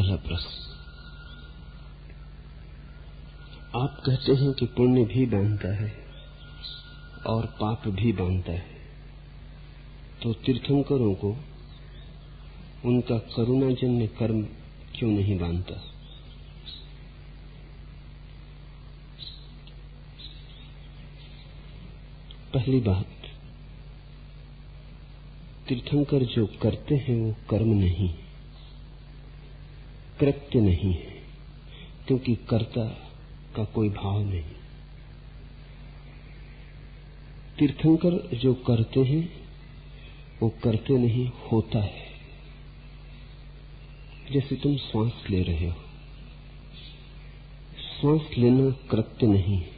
पहला प्रश्न, आप कहते हैं कि पुण्य भी बांधता है और पाप भी बांधता है, तो तीर्थंकरों को उनका करुणाजन्य कर्म क्यों नहीं बांधता? पहली बात, तीर्थंकर जो करते हैं वो कर्म नहीं, कृत्य नहीं है, क्योंकि कर्ता का कोई भाव नहीं। तीर्थंकर जो करते हैं वो करते नहीं, होता है। जैसे तुम श्वास ले रहे हो, श्वास लेना कृत्य नहीं है।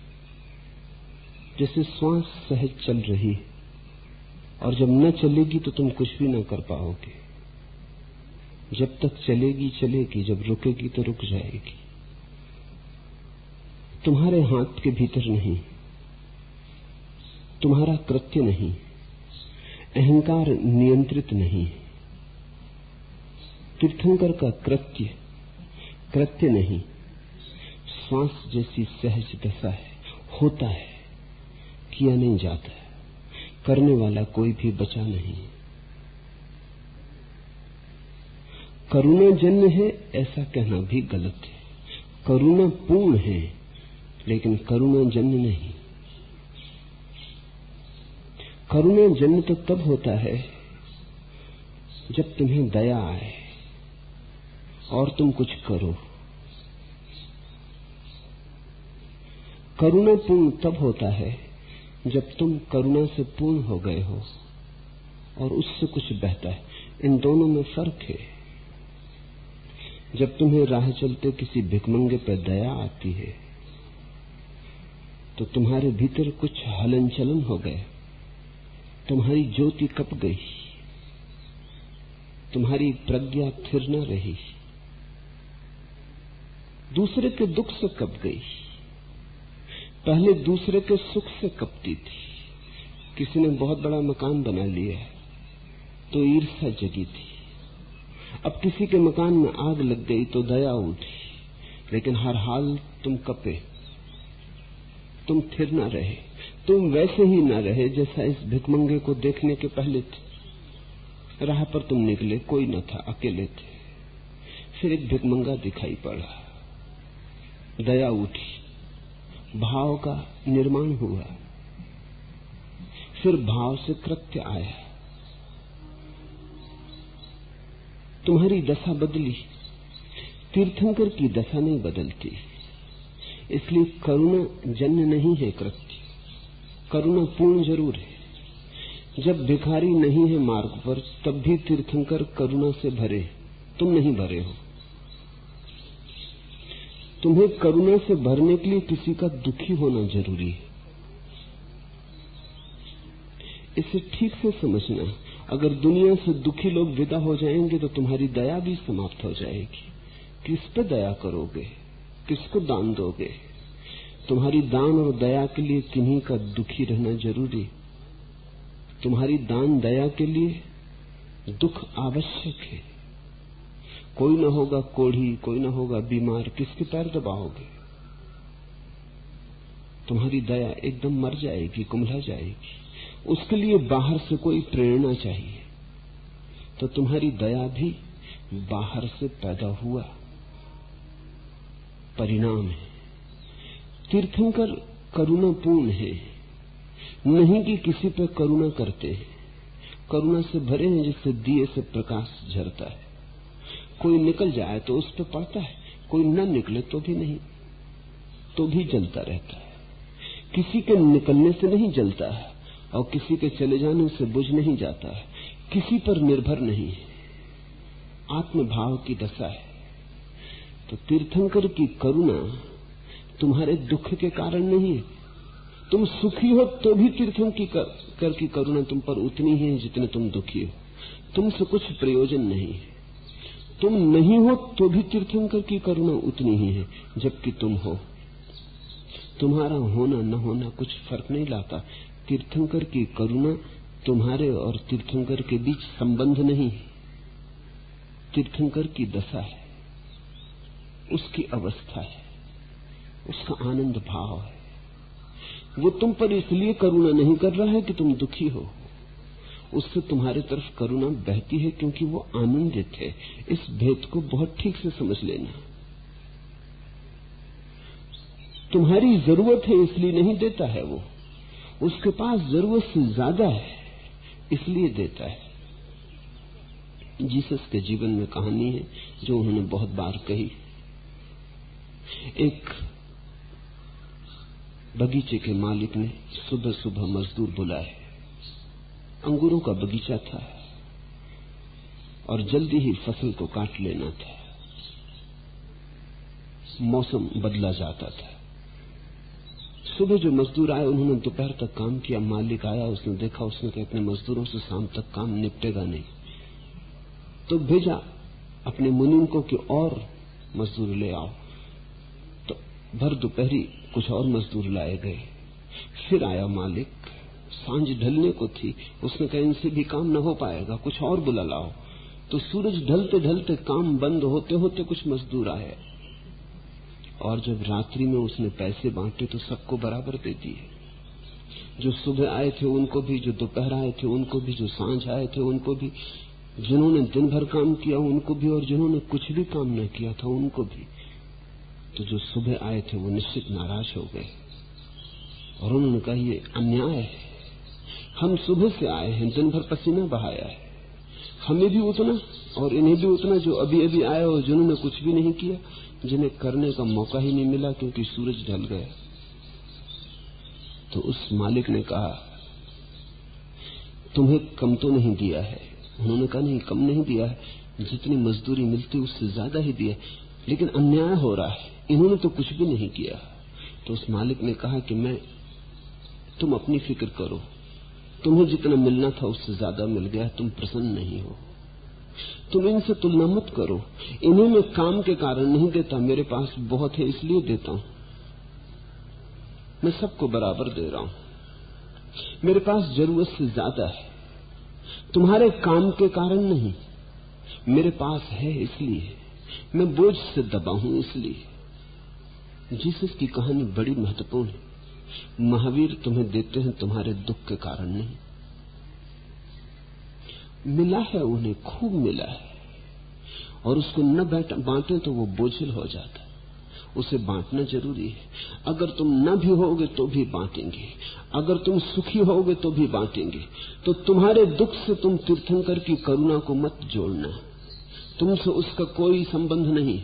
जैसे श्वास सहज चल रही है और जब न चलेगी तो तुम कुछ भी न कर पाओगे। जब तक चलेगी चलेगी, जब रुकेगी तो रुक जाएगी। तुम्हारे हाथ के भीतर नहीं, तुम्हारा कृत्य नहीं, अहंकार नियंत्रित नहीं। तीर्थंकर का कृत्य नहीं, श्वास जैसी सहज दशा है, होता है, किया नहीं जाता है, करने वाला कोई भी बचा नहीं। करुणाजन्य है ऐसा कहना भी गलत है। करुणा पूर्ण है लेकिन करुणाजन्य नहीं। करुणाजन्य तो तब होता है जब तुम्हें दया आए और तुम कुछ करो। करुणापूर्ण तब होता है जब तुम करुणा से पूर्ण हो गए हो और उससे कुछ बहता है। इन दोनों में फर्क है। जब तुम्हें राह चलते किसी भिखमंगे पर दया आती है तो तुम्हारे भीतर कुछ हलन चलन हो गए, तुम्हारी ज्योति कप गई, तुम्हारी प्रज्ञा थिर न रही, दूसरे के दुख से कप गई। पहले दूसरे के सुख से कपती थी। किसी ने बहुत बड़ा मकान बना लिया तो ईर्ष्या जगी थी। अब किसी के मकान में आग लग गई तो दया उठी, लेकिन हर हाल तुम कपे, तुम थिर न रहे। तुम वैसे ही न रहे जैसा इस भिखमंगे को देखने के पहले थे। राह पर तुम निकले, कोई न था, अकेले थे। फिर एक भिखमंगा दिखाई पड़ा, दया उठी, भाव का निर्माण हुआ, फिर भाव से कृत्य आया, तुम्हारी दशा बदली। तीर्थंकर की दशा नहीं बदलती, इसलिए करुणा जन्य नहीं है कृत्य, करुणा पूर्ण जरूर है। जब भिखारी नहीं है मार्ग पर तब भी तीर्थंकर करुणा से भरे, तुम नहीं भरे हो। तुम्हें करुणा से भरने के लिए किसी का दुखी होना जरूरी है। इसे ठीक से समझना। अगर दुनिया से दुखी लोग विदा हो जाएंगे तो तुम्हारी दया भी समाप्त हो जाएगी। किस पे दया करोगे, किसको दान दोगे? तुम्हारी दान और दया के लिए किन्हीं का दुखी रहना जरूरी। तुम्हारी दान दया के लिए दुख आवश्यक है। कोई न होगा कोढ़ी, कोई न होगा बीमार, किसके पैर दबाओगे? तुम्हारी दया एकदम मर जाएगी, कुम्हला जाएगी। उसके लिए बाहर से कोई प्रेरणा चाहिए। तो तुम्हारी दया भी बाहर से पैदा हुआ परिणाम है। तीर्थंकर करुणापूर्ण है, नहीं कि किसी पे करुणा करते हैं। करुणा से भरे हैं जिससे दिए से प्रकाश झरता है। कोई निकल जाए तो उस पर पड़ता है, कोई न निकले तो भी नहीं, तो भी जलता रहता है। किसी के निकलने से नहीं जलता है और किसी के चले जाने से बुझ नहीं जाता है। किसी पर निर्भर नहीं है, आत्मभाव की दशा है। तो तीर्थंकर की करुणा तुम्हारे दुख के कारण नहीं है। तुम सुखी हो तो भी तीर्थंकर की करुणा तुम पर उतनी ही है जितने तुम दुखी हो। तुमसे कुछ प्रयोजन नहीं है। तुम नहीं हो तो भी तीर्थंकर की करुणा उतनी ही है जबकि तुम हो। तुम्हारा होना न होना कुछ फर्क नहीं लाता। तीर्थंकर की करुणा तुम्हारे और तीर्थंकर के बीच संबंध नहीं है, तीर्थंकर की दशा है। उसकी अवस्था है, उसका आनंद भाव है। वो तुम पर इसलिए करुणा नहीं कर रहा है कि तुम दुखी हो, उससे तुम्हारे तरफ करुणा बहती है क्योंकि वो आनंदित है। इस भेद को बहुत ठीक से समझ लेना। तुम्हारी जरूरत है इसलिए नहीं देता है वो, उसके पास जरूरत से ज्यादा है इसलिए देता है। जीसस के जीवन में कहानी है जो उन्होंने बहुत बार कही। एक बगीचे के मालिक ने सुबह सुबह मजदूर बुलाए। अंगूरों का बगीचा था और जल्दी ही फसल को काट लेना था। मौसम बदला जाता था। सुबह जो मजदूर आए उन्होंने दोपहर तक काम किया। मालिक आया, उसने देखा, उसने कहा अपने मजदूरों से शाम तक काम निपटेगा नहीं, तो भेजा अपने मुनीम को कि और मजदूर ले आओ। तो भर दोपहरी कुछ और मजदूर लाए गए। फिर आया मालिक, सांझ ढलने को थी, उसने कहा इनसे भी काम न हो पाएगा, कुछ और बुला लाओ। तो सूरज ढलते ढलते काम बंद होते होते कुछ मजदूर आए, और जब रात्रि में उसने पैसे बांटे तो सबको बराबर दे दिए। जो सुबह आए थे उनको भी, जो दोपहर आए थे उनको भी, जो सांझ आए थे उनको भी, जिन्होंने दिन भर काम किया उनको भी, और जिन्होंने कुछ भी काम न किया था उनको भी। तो जो सुबह आए थे वो निश्चित नाराज हो गए और उन्होंने कहा ये अन्याय है, हम सुबह से आए हैं, दिन भर पसीना बहाया है, हमें भी उतना और इन्हें भी उतना जो अभी अभी आए और जिन्होंने कुछ भी नहीं किया, जिन्हें करने का मौका ही नहीं मिला क्योंकि सूरज ढल गया। तो उस मालिक ने कहा तुम्हें कम तो नहीं दिया है। उन्होंने कहा नहीं, कम नहीं दिया है, जितनी मजदूरी मिलती उससे ज्यादा ही दिया, लेकिन अन्याय हो रहा है, इन्होंने तो कुछ भी नहीं किया। तो उस मालिक ने कहा कि तुम अपनी फिक्र करो, तुम्हें जितना मिलना था उससे ज्यादा मिल गया, तुम प्रसन्न नहीं हो। तुम इनसे तुलना मत करो, इन्हें मैं काम के कारण नहीं देता, मेरे पास बहुत है इसलिए देता हूं। मैं सबको बराबर दे रहा हूं, मेरे पास जरूरत से ज्यादा है, तुम्हारे काम के कारण नहीं, मेरे पास है इसलिए, मैं बोझ से दबा हूं इसलिए। जीसस की कहानी बड़ी महत्वपूर्ण है। महावीर तुम्हें देते हैं तुम्हारे दुख के कारण नहीं। मिला है उन्हें, खूब मिला है, और उसको न बांटे तो वो बोझिल हो जाता है। उसे बांटना जरूरी है। अगर तुम न भी होगे तो भी बांटेंगे, अगर तुम सुखी होगे तो भी बांटेंगे। तो तुम्हारे दुख से तुम तीर्थंकर की करुणा को मत जोड़ना, तुमसे उसका कोई संबंध नहीं।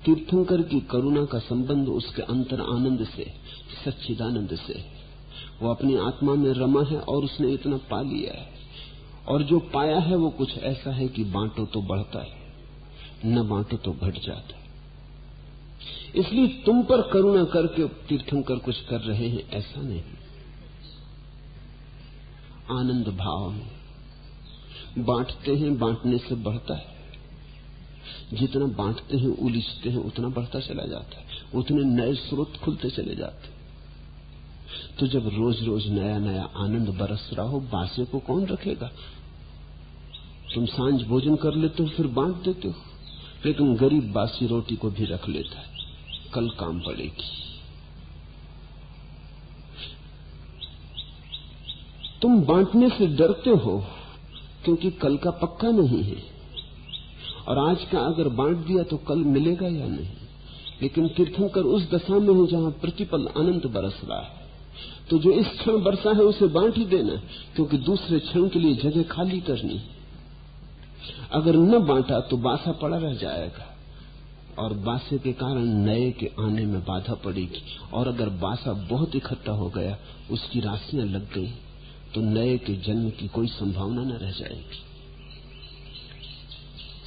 तीर्थंकर की करुणा का संबंध उसके अंतर आनंद से, सच्चिदानंद से। वो अपनी आत्मा में रमा है और उसने इतना पा लिया है, और जो पाया है वो कुछ ऐसा है कि बांटो तो बढ़ता है, न बांटो तो घट जाता है। इसलिए तुम पर करुणा करके तीर्थंकर कुछ कर रहे हैं ऐसा नहीं। आनंद भाव में बांटते हैं, बांटने से बढ़ता है। जितना बांटते हैं उलीचते हैं उतना बढ़ता चला जाता है, उतने नए स्रोत खुलते चले जाते हैं। तो जब रोज रोज नया नया आनंद बरस रहा हो, बासे को कौन रखेगा? तुम सांझ भोजन कर लेते हो फिर बांट देते हो, लेकिन गरीब बासी रोटी को भी रख लेता है, कल काम पड़ेगी। तुम बांटने से डरते हो क्योंकि कल का पक्का नहीं है, और आज का अगर बांट दिया तो कल मिलेगा या नहीं। लेकिन तीर्थंकर उस दशा में है जहां प्रतिपल आनंद बरस रहा है, तो जो इस क्षण बरसा है उसे बांट ही देना, क्योंकि दूसरे क्षण के लिए जगह खाली करनी। अगर न बांटा तो बासा पड़ा रह जाएगा, और बासे के कारण नए के आने में बाधा पड़ेगी, और अगर बासा बहुत इकट्ठा हो गया, उसकी राशियां लग गई, तो नए के जन्म की कोई संभावना न रह जाएगी।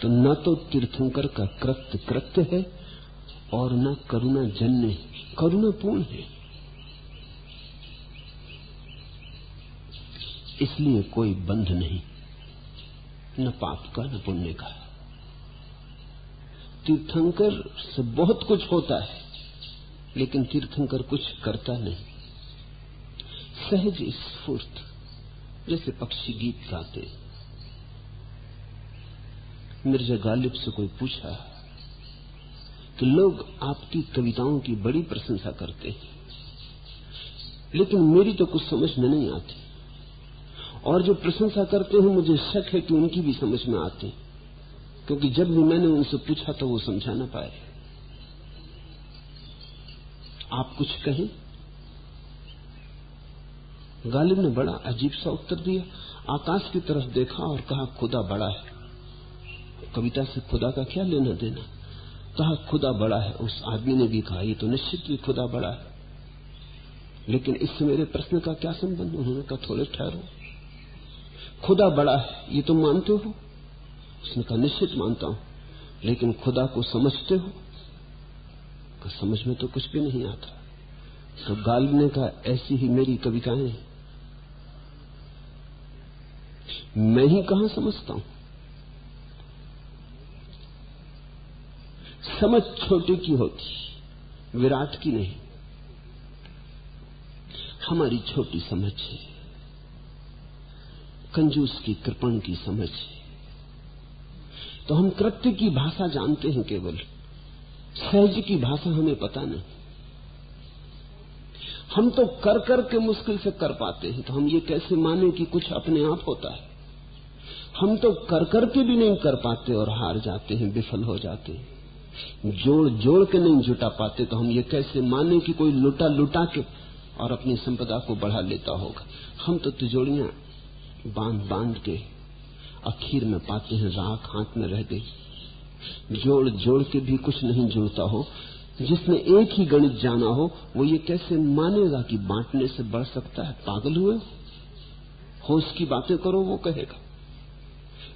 तो न तो तीर्थंकर का कृत्य है और न करुणा जन्य, करुणापूर्ण है। इसलिए कोई बंध नहीं, न पाप का न पुण्य का। तीर्थंकर से बहुत कुछ होता है, लेकिन तीर्थंकर कुछ करता नहीं। सहज स्फूर्त, जैसे पक्षी गीत गाते, मिर्जा गालिब से कोई पूछा कि लोग आपकी कविताओं की बड़ी प्रशंसा करते हैं, लेकिन मेरी तो कुछ समझ में नहीं आती, और जो प्रशंसा करते हैं मुझे शक है कि उनकी भी समझ में आती, क्योंकि जब भी मैंने उनसे पूछा तो वो समझा ना पाए। आप कुछ कहें। गालिब ने बड़ा अजीब सा उत्तर दिया, आकाश की तरफ देखा और कहा खुदा बड़ा है। कविता से खुदा का क्या लेना देना? कहा खुदा बड़ा है। उस आदमी ने भी कहा ये तो निश्चित ही खुदा बड़ा है, लेकिन इससे मेरे प्रश्न का क्या संबंध? उन्होंने कहा थोड़े ठहरो, खुदा बड़ा है ये तुम मानते हो? उसने कहा निश्चित मानता हूं, लेकिन खुदा को समझते हो? समझ में तो कुछ भी नहीं आता। तो गालिब ने कहा ऐसी ही मेरी कविताएं, मैं ही कहां समझता हूं। समझ छोटे की होती, विराट की नहीं। हमारी छोटी समझ है, कंजूस की, कृपण की समझ है। तो हम कृत्य की भाषा जानते हैं, केवल सहज की भाषा हमें पता नहीं। हम तो कर कर के मुश्किल से कर पाते हैं, तो हम ये कैसे माने कि कुछ अपने आप होता है? हम तो कर कर के भी नहीं कर पाते और हार जाते हैं, विफल हो जाते हैं। जोड़ जोड़ के नहीं जुटा पाते, तो हम ये कैसे माने कि कोई लुटा लुटा के और अपनी संपदा को बढ़ा लेता होगा? हम तो तिजोड़ियां बांध बांध के आखिर में पाते हैं राख हाथ में रह गई। जोड़ जोड़ के भी कुछ नहीं जुड़ता हो। जिसने एक ही गणित जाना हो वो ये कैसे मानेगा कि बांटने से बढ़ सकता है? पागल हुए? होश की बातें करो, वो कहेगा।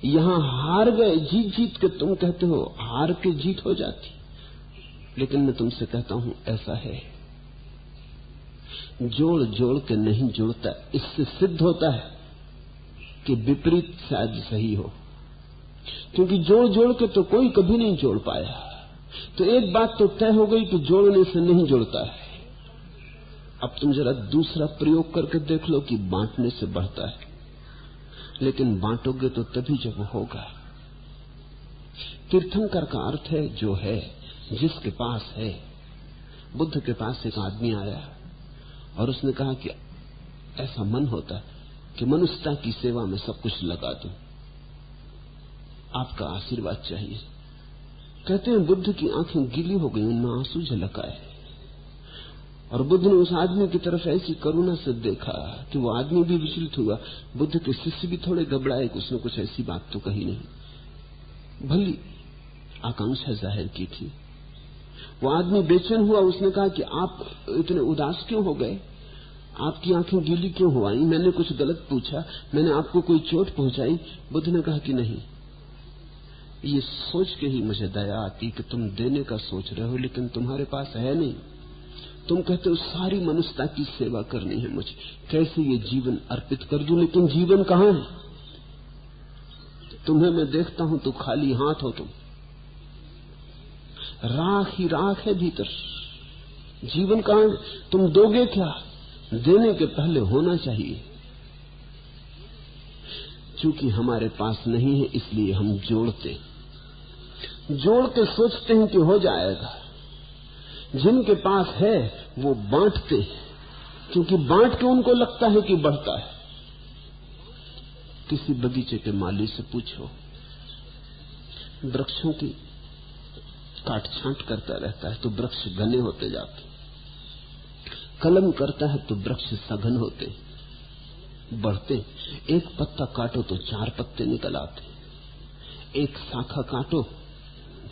यहां हार गए जीत जीत के, तुम कहते हो हार के जीत हो जाती, लेकिन मैं तुमसे कहता हूं ऐसा है। जोड़ जोड़ के नहीं जुड़ता। इससे सिद्ध होता है कि विपरीत शायद सही हो, क्योंकि जोड़ जोड़ के तो कोई कभी नहीं जोड़ पाया। तो एक बात तो तय हो गई कि जोड़ने से नहीं जुड़ता है। अब तुम जरा दूसरा प्रयोग करके देख लो कि बांटने से बढ़ता है, लेकिन बांटोगे तो तभी जब होगा। तीर्थंकर का अर्थ है जो है, जिसके पास है। बुद्ध के पास एक आदमी आया और उसने कहा कि ऐसा मन होता है कि मनुष्यता की सेवा में सब कुछ लगा दूं, आपका आशीर्वाद चाहिए। कहते हैं बुद्ध की आंखें गीली हो गई, उनमें आंसू झलक आए, और बुद्ध ने उस आदमी की तरफ ऐसी करुणा से देखा कि वो आदमी भी विचलित हुआ। बुद्ध के शिष्य भी थोड़े घबराए कि उसने कुछ ऐसी बात तो कही नहीं, भली आकांक्षा जाहिर की थी। वो आदमी बेचैन हुआ, उसने कहा कि आप इतने उदास क्यों हो गए? आपकी आंखें गीली क्यों हो आई? मैंने कुछ गलत पूछा? मैंने आपको कोई चोट पहुंचाई? बुद्ध ने कहा कि नहीं, ये सोच के ही मुझे दया आती कि तुम देने का सोच रहे हो, लेकिन तुम्हारे पास है नहीं। तुम कहते हो सारी मनुष्यता की सेवा करनी है मुझे, कैसे ये जीवन अर्पित कर दूं, लेकिन जीवन कहां है? तुम्हें मैं देखता हूं तो खाली हाथ हो तुम, राख ही राख है भीतर। जीवन कहां है? तुम दोगे क्या? देने के पहले होना चाहिए। चूंकि हमारे पास नहीं है इसलिए हम जोड़ते, जोड़ के सोचते हैं कि हो जाएगा। जिनके पास है वो बांटते, क्योंकि बांट के उनको लगता है कि बढ़ता है। किसी बगीचे के माली से पूछो, वृक्षों की काट छांट करता रहता है तो वृक्ष घने होते जाते, कलम करता है तो वृक्ष सघन होते बढ़ते। एक पत्ता काटो तो 4 पत्ते निकल आते, एक शाखा काटो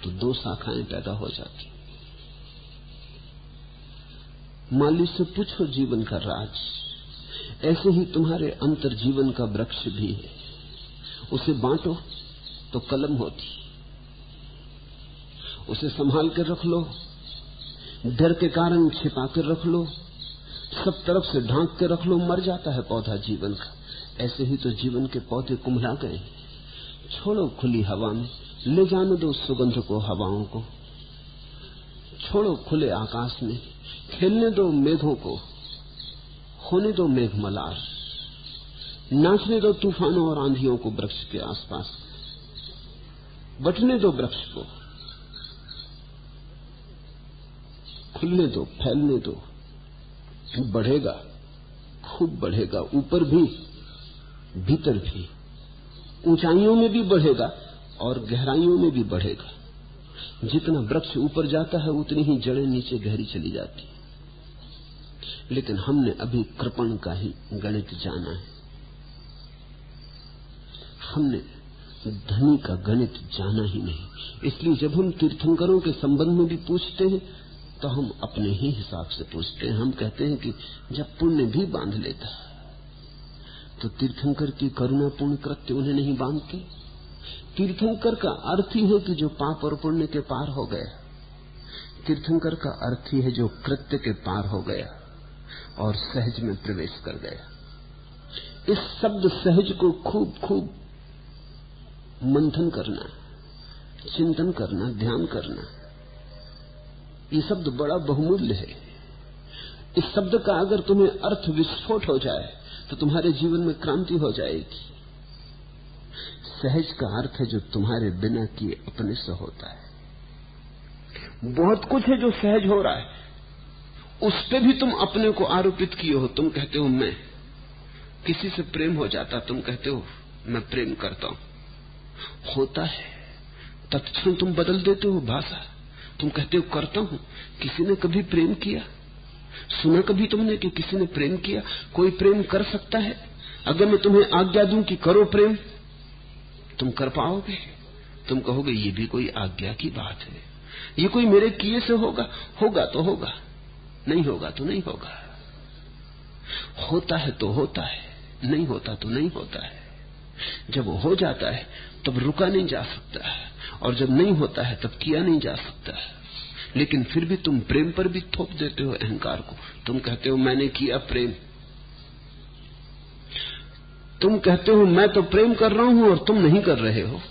तो 2 शाखाएं पैदा हो जाती। माली से पूछो जीवन का राज। ऐसे ही तुम्हारे अंतर जीवन का वृक्ष भी है, उसे बांटो तो कलम होती, उसे संभाल कर रख लो, डर के कारण छिपा कर रख लो, सब तरफ से ढांक के रख लो, मर जाता है पौधा जीवन का। ऐसे ही तो जीवन के पौधे कुम्हला गए। छोड़ो खुली हवा में, ले जाने दो सुगंध को, हवाओं को छोड़ो खुले आकाश में, खेलने दो मेघों को, होने दो मेघ मलार, नाचने दो तूफानों और आंधियों को वृक्ष के आसपास। बटने दो वृक्ष को, खुलने दो, फैलने दो, बढ़ेगा, खूब बढ़ेगा, ऊपर भी भीतर भी, ऊंचाइयों में भी बढ़ेगा और गहराइयों में भी बढ़ेगा। जितना वृक्ष ऊपर जाता है उतनी ही जड़ें नीचे गहरी चली जाती है। लेकिन हमने अभी कृपण का ही गणित जाना है, हमने धनी का गणित जाना ही नहीं। इसलिए जब हम तीर्थंकरों के संबंध में भी पूछते हैं तो हम अपने ही हिसाब से पूछते हैं। हम कहते हैं कि जब पुण्य भी बांध लेता तो तीर्थंकर की करुणापूर्ण कृत्य उन्हें नहीं बांधते। तीर्थंकर का अर्थ ही है कि जो पाप और पुण्य के पार हो गया। तीर्थंकर का अर्थ ही है जो कृत्य के पार हो गया और सहज में प्रवेश कर गया। इस शब्द सहज को खूब खूब मंथन करना, चिंतन करना, ध्यान करना। ये शब्द बड़ा बहुमूल्य है। इस शब्द का अगर तुम्हें अर्थ विस्फोट हो जाए तो तुम्हारे जीवन में क्रांति हो जाएगी। सहज का अर्थ है जो तुम्हारे बिना किए अपने से होता है। बहुत कुछ है जो सहज हो रहा है, उस पे भी तुम अपने को आरोपित किए हो। तुम कहते हो मैं, किसी से प्रेम हो जाता, तुम कहते हो मैं प्रेम करता हूं। होता है, तत्क्षण तुम बदल देते हो भाषा। तुम कहते हो करता हूं। किसी ने कभी प्रेम किया? सुना कभी तुमने कि किसी ने प्रेम किया? कोई प्रेम कर सकता है? अगर मैं तुम्हें आज्ञा दूं कि करो प्रेम, तुम कर पाओगे? तुम कहोगे ये भी कोई आज्ञा की बात है, ये कोई मेरे किए से होगा? होगा तो होगा, नहीं होगा तो नहीं होगा। होता है तो होता है, नहीं होता तो नहीं होता है। जब हो जाता है तब रुका नहीं जा सकता, और जब नहीं होता है तब किया नहीं जा सकता। लेकिन फिर भी तुम प्रेम पर भी थोप देते हो अहंकार को। तुम कहते हो मैंने किया प्रेम, तुम कहते हो मैं तो प्रेम कर रहा हूं और तुम नहीं कर रहे हो।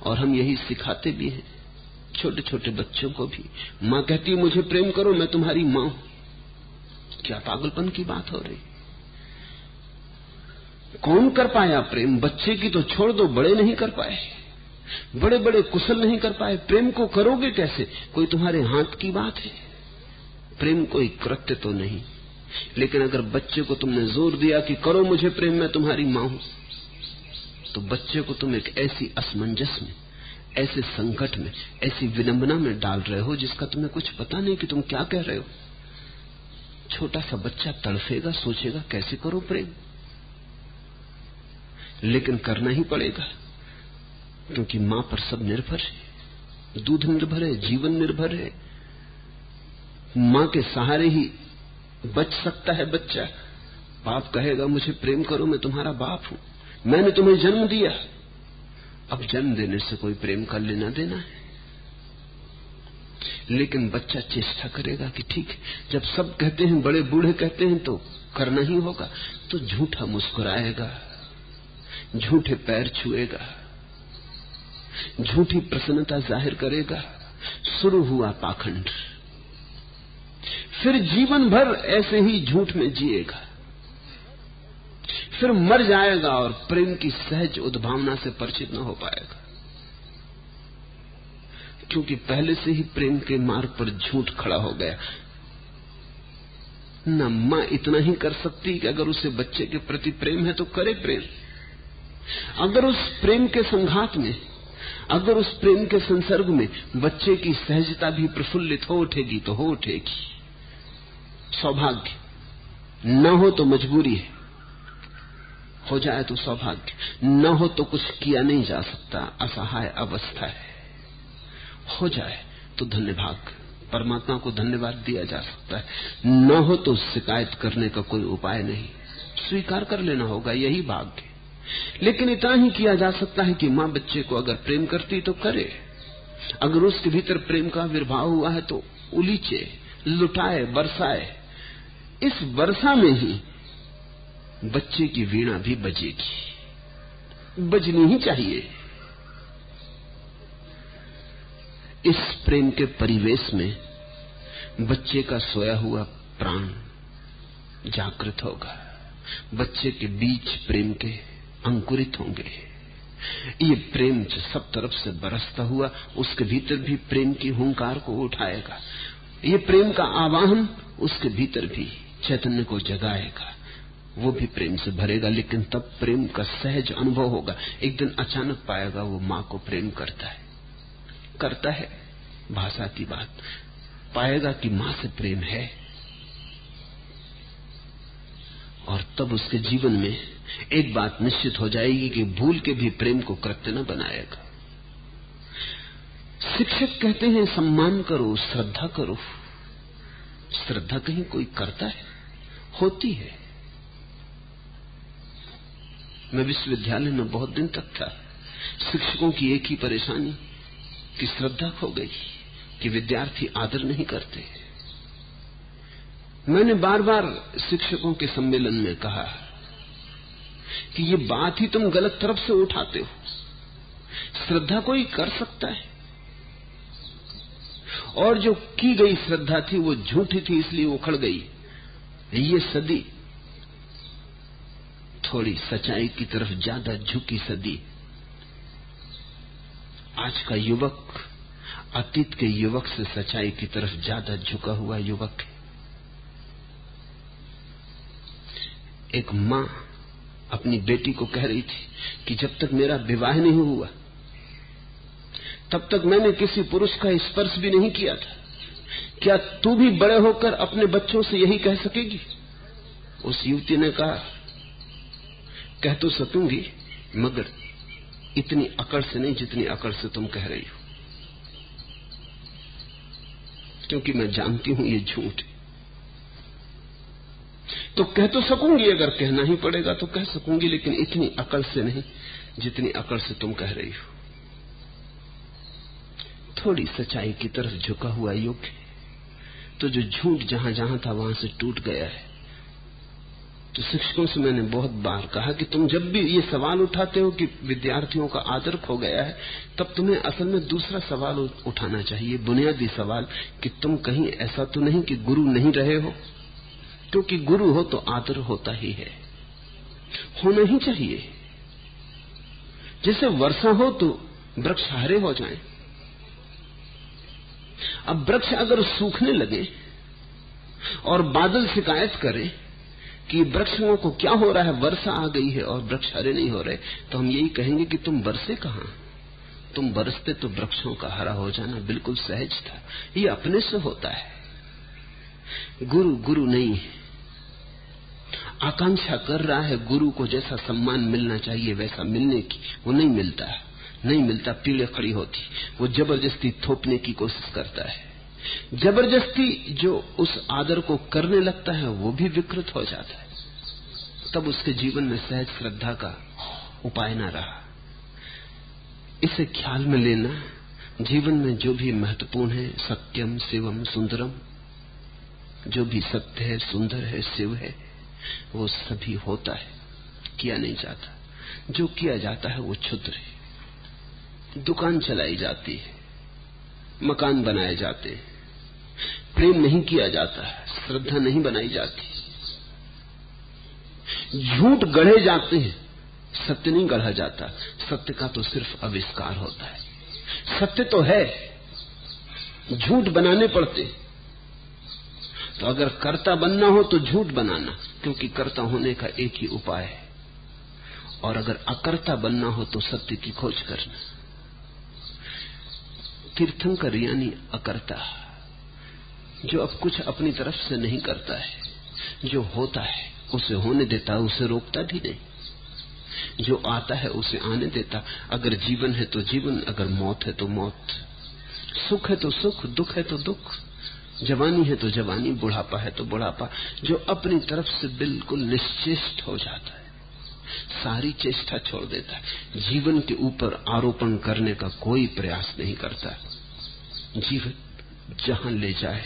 और हम यही सिखाते भी हैं छोटे छोटे बच्चों को भी। मां कहती है मुझे प्रेम करो, मैं तुम्हारी मां हूं। क्या पागलपन की बात हो रही। कौन कर पाया प्रेम? बच्चे की तो छोड़ दो, बड़े नहीं कर पाए, बड़े बड़े कुशल नहीं कर पाए। प्रेम को करोगे कैसे? कोई तुम्हारे हाथ की बात है? प्रेम कोई कृत्य तो नहीं। लेकिन अगर बच्चे को तुमने जोर दिया कि करो मुझे प्रेम, मैं तुम्हारी मां हूं, तो बच्चे को तुम एक ऐसी असमंजस में, ऐसे संकट में, ऐसी विडंबना में डाल रहे हो जिसका तुम्हें कुछ पता नहीं कि तुम क्या कह रहे हो। छोटा सा बच्चा तड़फेगा, सोचेगा कैसे करो प्रेम, लेकिन करना ही पड़ेगा क्योंकि मां पर सब निर्भर है। दूध निर्भर है, जीवन निर्भर है। मां के सहारे ही बच सकता है बच्चा। बाप कहेगा मुझे प्रेम करो, मैं तुम्हारा बाप हूं, मैंने तुम्हें जन्म दिया। अब जन्म देने से कोई प्रेम का लेना देना है? लेकिन बच्चा चेष्टा करेगा कि ठीक है, जब सब कहते हैं, बड़े बूढ़े कहते हैं तो करना ही होगा। तो झूठा मुस्कुराएगा, झूठे पैर छुएगा, झूठी प्रसन्नता जाहिर करेगा। शुरू हुआ पाखंड। फिर जीवन भर ऐसे ही झूठ में जिएगा, फिर मर जाएगा और प्रेम की सहज उद्भावना से परिचित न हो पाएगा, क्योंकि पहले से ही प्रेम के मार्ग पर झूठ खड़ा हो गया। न मां इतना ही कर सकती कि अगर उसे बच्चे के प्रति प्रेम है तो करे प्रेम। अगर उस प्रेम के संघात में, अगर उस प्रेम के संसर्ग में बच्चे की सहजता भी प्रफुल्लित हो उठेगी तो हो उठेगी। सौभाग्य, न हो तो मजबूरी है, हो जाए तो सौभाग्य, न हो तो कुछ किया नहीं जा सकता, असहाय अवस्था है। हो जाए तो धन्यभाग, परमात्मा को धन्यवाद दिया जा सकता है। न हो तो शिकायत करने का कोई उपाय नहीं, स्वीकार कर लेना होगा, यही भाग्य। लेकिन इतना ही किया जा सकता है कि मां बच्चे को अगर प्रेम करती तो करे, अगर उसके भीतर प्रेम का आविर्भाव हुआ है तो उलीचे, लुटाए, बरसाए। इस वर्षा में ही बच्चे की वीणा भी बजेगी, बजनी ही चाहिए। इस प्रेम के परिवेश में बच्चे का सोया हुआ प्राण जागृत होगा, बच्चे के बीच प्रेम के अंकुरित होंगे। ये प्रेम जो सब तरफ से बरसता हुआ उसके भीतर भी प्रेम की हुंकार को उठाएगा। ये प्रेम का आवाहन उसके भीतर भी चैतन्य को जगाएगा, वो भी प्रेम से भरेगा। लेकिन तब प्रेम का सहज अनुभव होगा। एक दिन अचानक पाएगा वो मां को प्रेम करता है भाषा की बात, पाएगा कि मां से प्रेम है, और तब उसके जीवन में एक बात निश्चित हो जाएगी कि भूल के भी प्रेम को कृत्य न बनाएगा। शिक्षक कहते हैं सम्मान करो, श्रद्धा करो। श्रद्धा कहीं कोई करता है? होती है। मैं विश्वविद्यालय में बहुत दिन तक था। शिक्षकों की एक ही परेशानी कि श्रद्धा खो गई, कि विद्यार्थी आदर नहीं करते। मैंने बार बार शिक्षकों के सम्मेलन में कहा कि ये बात ही तुम गलत तरफ से उठाते हो। श्रद्धा कोई कर सकता है, और जो की गई श्रद्धा थी वो झूठी थी, इसलिए उखड़ गई। ये सदी थोड़ी सच्चाई की तरफ ज्यादा झुकी सदी। आज का युवक अतीत के युवक से सच्चाई की तरफ ज्यादा झुका हुआ युवक है। एक मां अपनी बेटी को कह रही थी कि जब तक मेरा विवाह नहीं हुआ तब तक मैंने किसी पुरुष का स्पर्श भी नहीं किया था। क्या तू भी बड़े होकर अपने बच्चों से यही कह सकेगी? उस युवती ने कहा, कह तो सकूंगी मगर इतनी अकड़ से नहीं जितनी अकड़ से तुम कह रही हो, क्योंकि मैं जानती हूं ये झूठ है। तो कह तो सकूंगी, अगर कहना ही पड़ेगा तो कह सकूंगी, लेकिन इतनी अकड़ से नहीं जितनी अकड़ से तुम कह रही हो। थोड़ी सच्चाई की तरफ झुका हुआ युग है, तो जो झूठ जहां जहां था वहां से टूट गया है। तो शिक्षकों से मैंने बहुत बार कहा कि तुम जब भी ये सवाल उठाते हो कि विद्यार्थियों का आदर खो गया है, तब तुम्हें असल में दूसरा सवाल उठाना चाहिए, बुनियादी सवाल, कि तुम कहीं ऐसा तो नहीं कि गुरु नहीं रहे हो? क्योंकि गुरु हो तो आदर होता ही है, होना ही चाहिए। जैसे वर्षा हो तो वृक्ष हरे हो जाएं। अब वृक्ष अगर सूखने लगे और बादल शिकायत करें कि वृक्षों को क्या हो रहा है, वर्षा आ गई है और वृक्ष हरे नहीं हो रहे, तो हम यही कहेंगे कि तुम बरसे कहां? तुम बरसते तो वृक्षों का हरा हो जाना बिल्कुल सहज था। ये अपने से होता है। गुरु गुरु नहीं है। आकांक्षा कर रहा है गुरु को जैसा सम्मान मिलना चाहिए वैसा मिलने की, वो नहीं मिलता, नहीं मिलता। पीड़े खड़ी होती, वो जबरदस्ती थोपने की कोशिश करता है। जबरदस्ती जो उस आदर को करने लगता है वो भी विकृत हो जाता है। तब उसके जीवन में सहज श्रद्धा का उपाय न रहा। इसे ख्याल में लेना, जीवन में जो भी महत्वपूर्ण है, सत्यम शिवम सुंदरम, जो भी सत्य है, सुंदर है, शिव है, वो सभी होता है, किया नहीं जाता। जो किया जाता है वो क्षुद्र है। दुकान चलाई जाती है, मकान बनाए जाते हैं, प्रेम नहीं किया जाता है, श्रद्धा नहीं बनाई जाती, झूठ गढ़े जाते हैं, सत्य नहीं गढ़ा जाता। सत्य का तो सिर्फ आविष्कार होता है। सत्य तो है, झूठ बनाने पड़ते। तो अगर कर्ता बनना हो तो झूठ बनाना, क्योंकि कर्ता होने का एक ही उपाय है। और अगर अकर्ता बनना हो तो सत्य की खोज करना। तीर्थंकर यानी अकर्ता, जो अब कुछ अपनी तरफ से नहीं करता है, जो होता है उसे होने देता, उसे रोकता भी नहीं, जो आता है उसे आने देता। अगर जीवन है तो जीवन, अगर मौत है तो मौत, सुख है तो सुख, दुख है तो दुख, जवानी है तो जवानी, बुढ़ापा है तो बुढ़ापा। जो अपनी तरफ से बिल्कुल निश्चेष्ट हो जाता है, सारी चेष्टा छोड़ देता है, जीवन के ऊपर आरोपण करने का कोई प्रयास नहीं करता। जीवन जहां ले जाए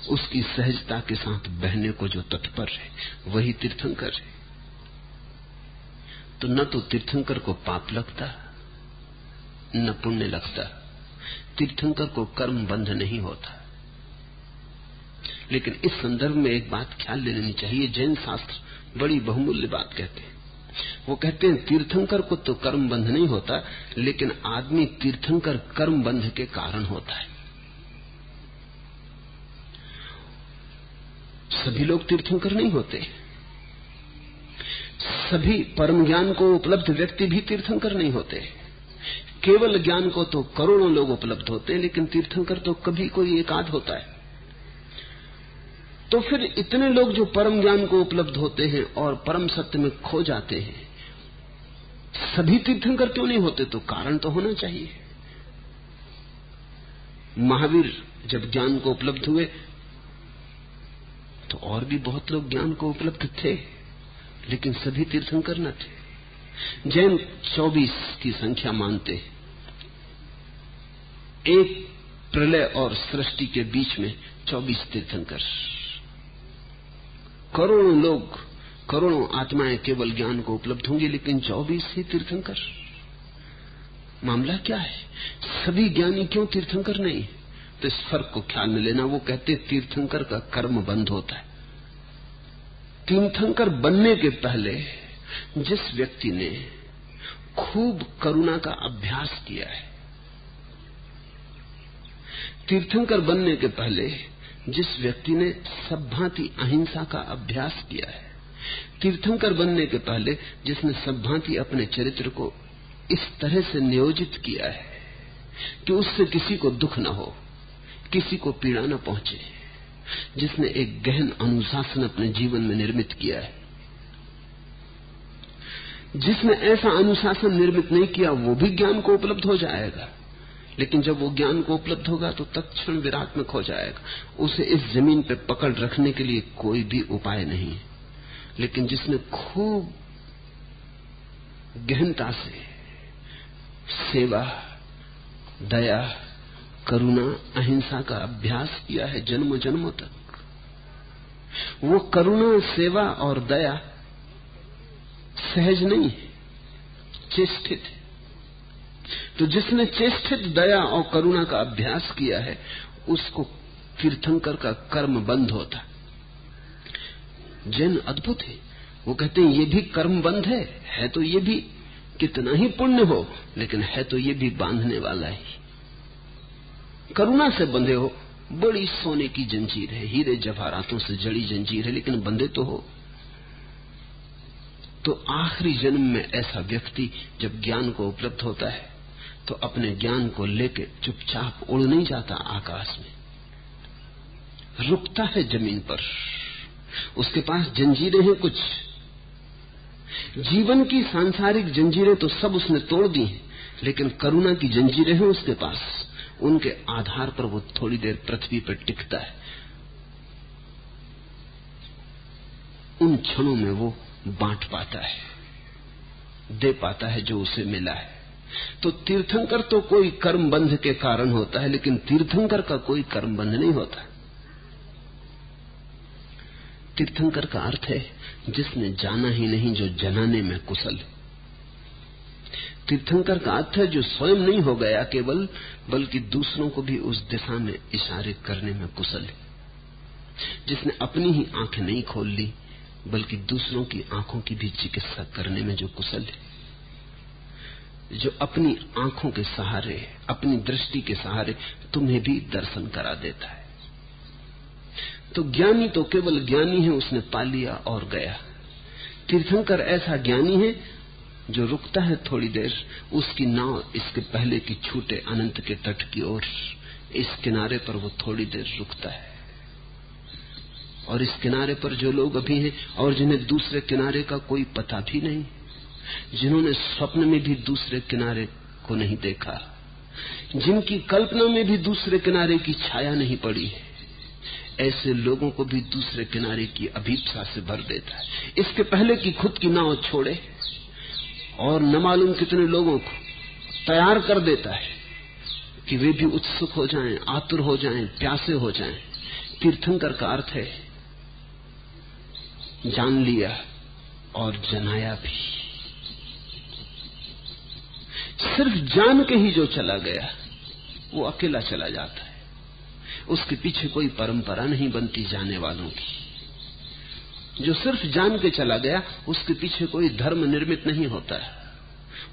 उसकी सहजता के साथ बहने को जो तत्पर है वही तीर्थंकर है। तो न तो तीर्थंकर को पाप लगता न पुण्य लगता। तीर्थंकर को कर्म बंध नहीं होता। लेकिन इस संदर्भ में एक बात ख्याल ले लेनी चाहिए। जैन शास्त्र बड़ी बहुमूल्य बात कहते हैं। वो कहते हैं तीर्थंकर को तो कर्म बंध नहीं होता, लेकिन आदमी तीर्थंकर कर्म बंध के कारण होता है। सभी लोग तीर्थंकर नहीं होते, सभी परम ज्ञान को उपलब्ध व्यक्ति भी तीर्थंकर नहीं होते। केवल ज्ञान को तो करोड़ों लोग उपलब्ध होते हैं, लेकिन तीर्थंकर तो कभी कोई एकाध होता है। तो फिर इतने लोग जो परम ज्ञान को उपलब्ध होते हैं और परम सत्य में खो जाते हैं, सभी तीर्थंकर क्यों नहीं होते? तो कारण तो होना चाहिए। महावीर जब ज्ञान को उपलब्ध हुए तो और भी बहुत लोग ज्ञान को उपलब्ध थे, लेकिन सभी तीर्थंकर न थे। जैन 24 की संख्या मानते, एक प्रलय और सृष्टि के बीच में 24 तीर्थंकर। करोड़ों लोग, करोड़ों आत्माएं केवल ज्ञान को उपलब्ध होंगी, लेकिन 24 ही तीर्थंकर। मामला क्या है? सभी ज्ञानी क्यों तीर्थंकर नहीं? तो इस फर्क को ख्याल में लेना। वो कहते तीर्थंकर का कर्म बंद होता है। तीर्थंकर बनने के पहले जिस व्यक्ति ने खूब करुणा का अभ्यास किया है, तीर्थंकर बनने के पहले जिस व्यक्ति ने सब भांति अहिंसा का अभ्यास किया है, तीर्थंकर बनने के पहले जिसने सब भांति अपने चरित्र को इस तरह से नियोजित किया है कि उससे किसी को दुख न हो, किसी को पीड़ा न पहुंचे, जिसने एक गहन अनुशासन अपने जीवन में निर्मित किया है, जिसने ऐसा अनुशासन निर्मित नहीं किया वो भी ज्ञान को उपलब्ध हो जाएगा, लेकिन जब वो ज्ञान को उपलब्ध होगा तो तत्क्षण विराट में खो जाएगा। उसे इस जमीन पे पकड़ रखने के लिए कोई भी उपाय नहीं है। लेकिन जिसने खूब गहनता से सेवा, दया, करुणा, अहिंसा का अभ्यास किया है जन्मों जन्मों तक, वो करुणा, सेवा और दया सहज नहीं है, चेष्टित है। तो जिसने चेष्टित दया और करुणा का अभ्यास किया है, उसको तीर्थंकर का कर्म बंद होता। जैन अद्भुत है। वो कहते हैं ये भी कर्म बंद है तो ये भी कितना ही पुण्य हो, लेकिन है तो ये भी बांधने वाला ही। करुणा से बंधे हो, बड़ी सोने की जंजीर है, हीरे जवाहरातों से जड़ी जंजीर है, लेकिन बंधे तो हो। तो आखिरी जन्म में ऐसा व्यक्ति जब ज्ञान को उपलब्ध होता है तो अपने ज्ञान को लेके चुपचाप उड़ नहीं जाता आकाश में, रुकता है जमीन पर। उसके पास जंजीरें हैं कुछ, जीवन की सांसारिक जंजीरें तो सब उसने तोड़ दी हैं, लेकिन करुणा की जंजीरें हैं उसके पास। उनके आधार पर वो थोड़ी देर पृथ्वी पर टिकता है। उन क्षणों में वो बांट पाता है, दे पाता है जो उसे मिला है। तो तीर्थंकर तो कोई कर्म बंध के कारण होता है, लेकिन तीर्थंकर का कोई कर्म बंध नहीं होता। तीर्थंकर का अर्थ है जिसने जाना ही नहीं, जो जनाने में कुशल है। तीर्थंकर का अर्थ है जो स्वयं नहीं हो गया केवल, बल्कि दूसरों को भी उस दिशा में इशारे करने में कुशल है। जिसने अपनी ही आंखें नहीं खोल ली, बल्कि दूसरों की आंखों की भी चिकित्सा करने में जो कुशल है, जो अपनी आंखों के सहारे, अपनी दृष्टि के सहारे तुम्हें भी दर्शन करा देता है। तो ज्ञानी तो केवल ज्ञानी है, उसने पा लिया और गया। तीर्थंकर ऐसा ज्ञानी है जो रुकता है थोड़ी देर, उसकी नाव इसके पहले की छूटे अनंत के तट की ओर। इस किनारे पर वो थोड़ी देर रुकता है, और इस किनारे पर जो लोग अभी हैं और जिन्हें दूसरे किनारे का कोई पता भी नहीं, जिन्होंने स्वप्न में भी दूसरे किनारे को नहीं देखा, जिनकी कल्पना में भी दूसरे किनारे की छाया नहीं पड़ी है, ऐसे लोगों को भी दूसरे किनारे की अभीप्सा से भर देता है। इसके पहले कि खुद की नाव छोड़े, और न मालूम कितने लोगों को तैयार कर देता है कि वे भी उत्सुक हो जाएं, आतुर हो जाएं, प्यासे हो जाएं। तीर्थंकर का अर्थ है जान लिया और जनाया भी। सिर्फ जान के ही जो चला गया वो अकेला चला जाता है, उसके पीछे कोई परंपरा नहीं बनती जाने वालों की। जो सिर्फ जान के चला गया, उसके पीछे कोई धर्म निर्मित नहीं होता है,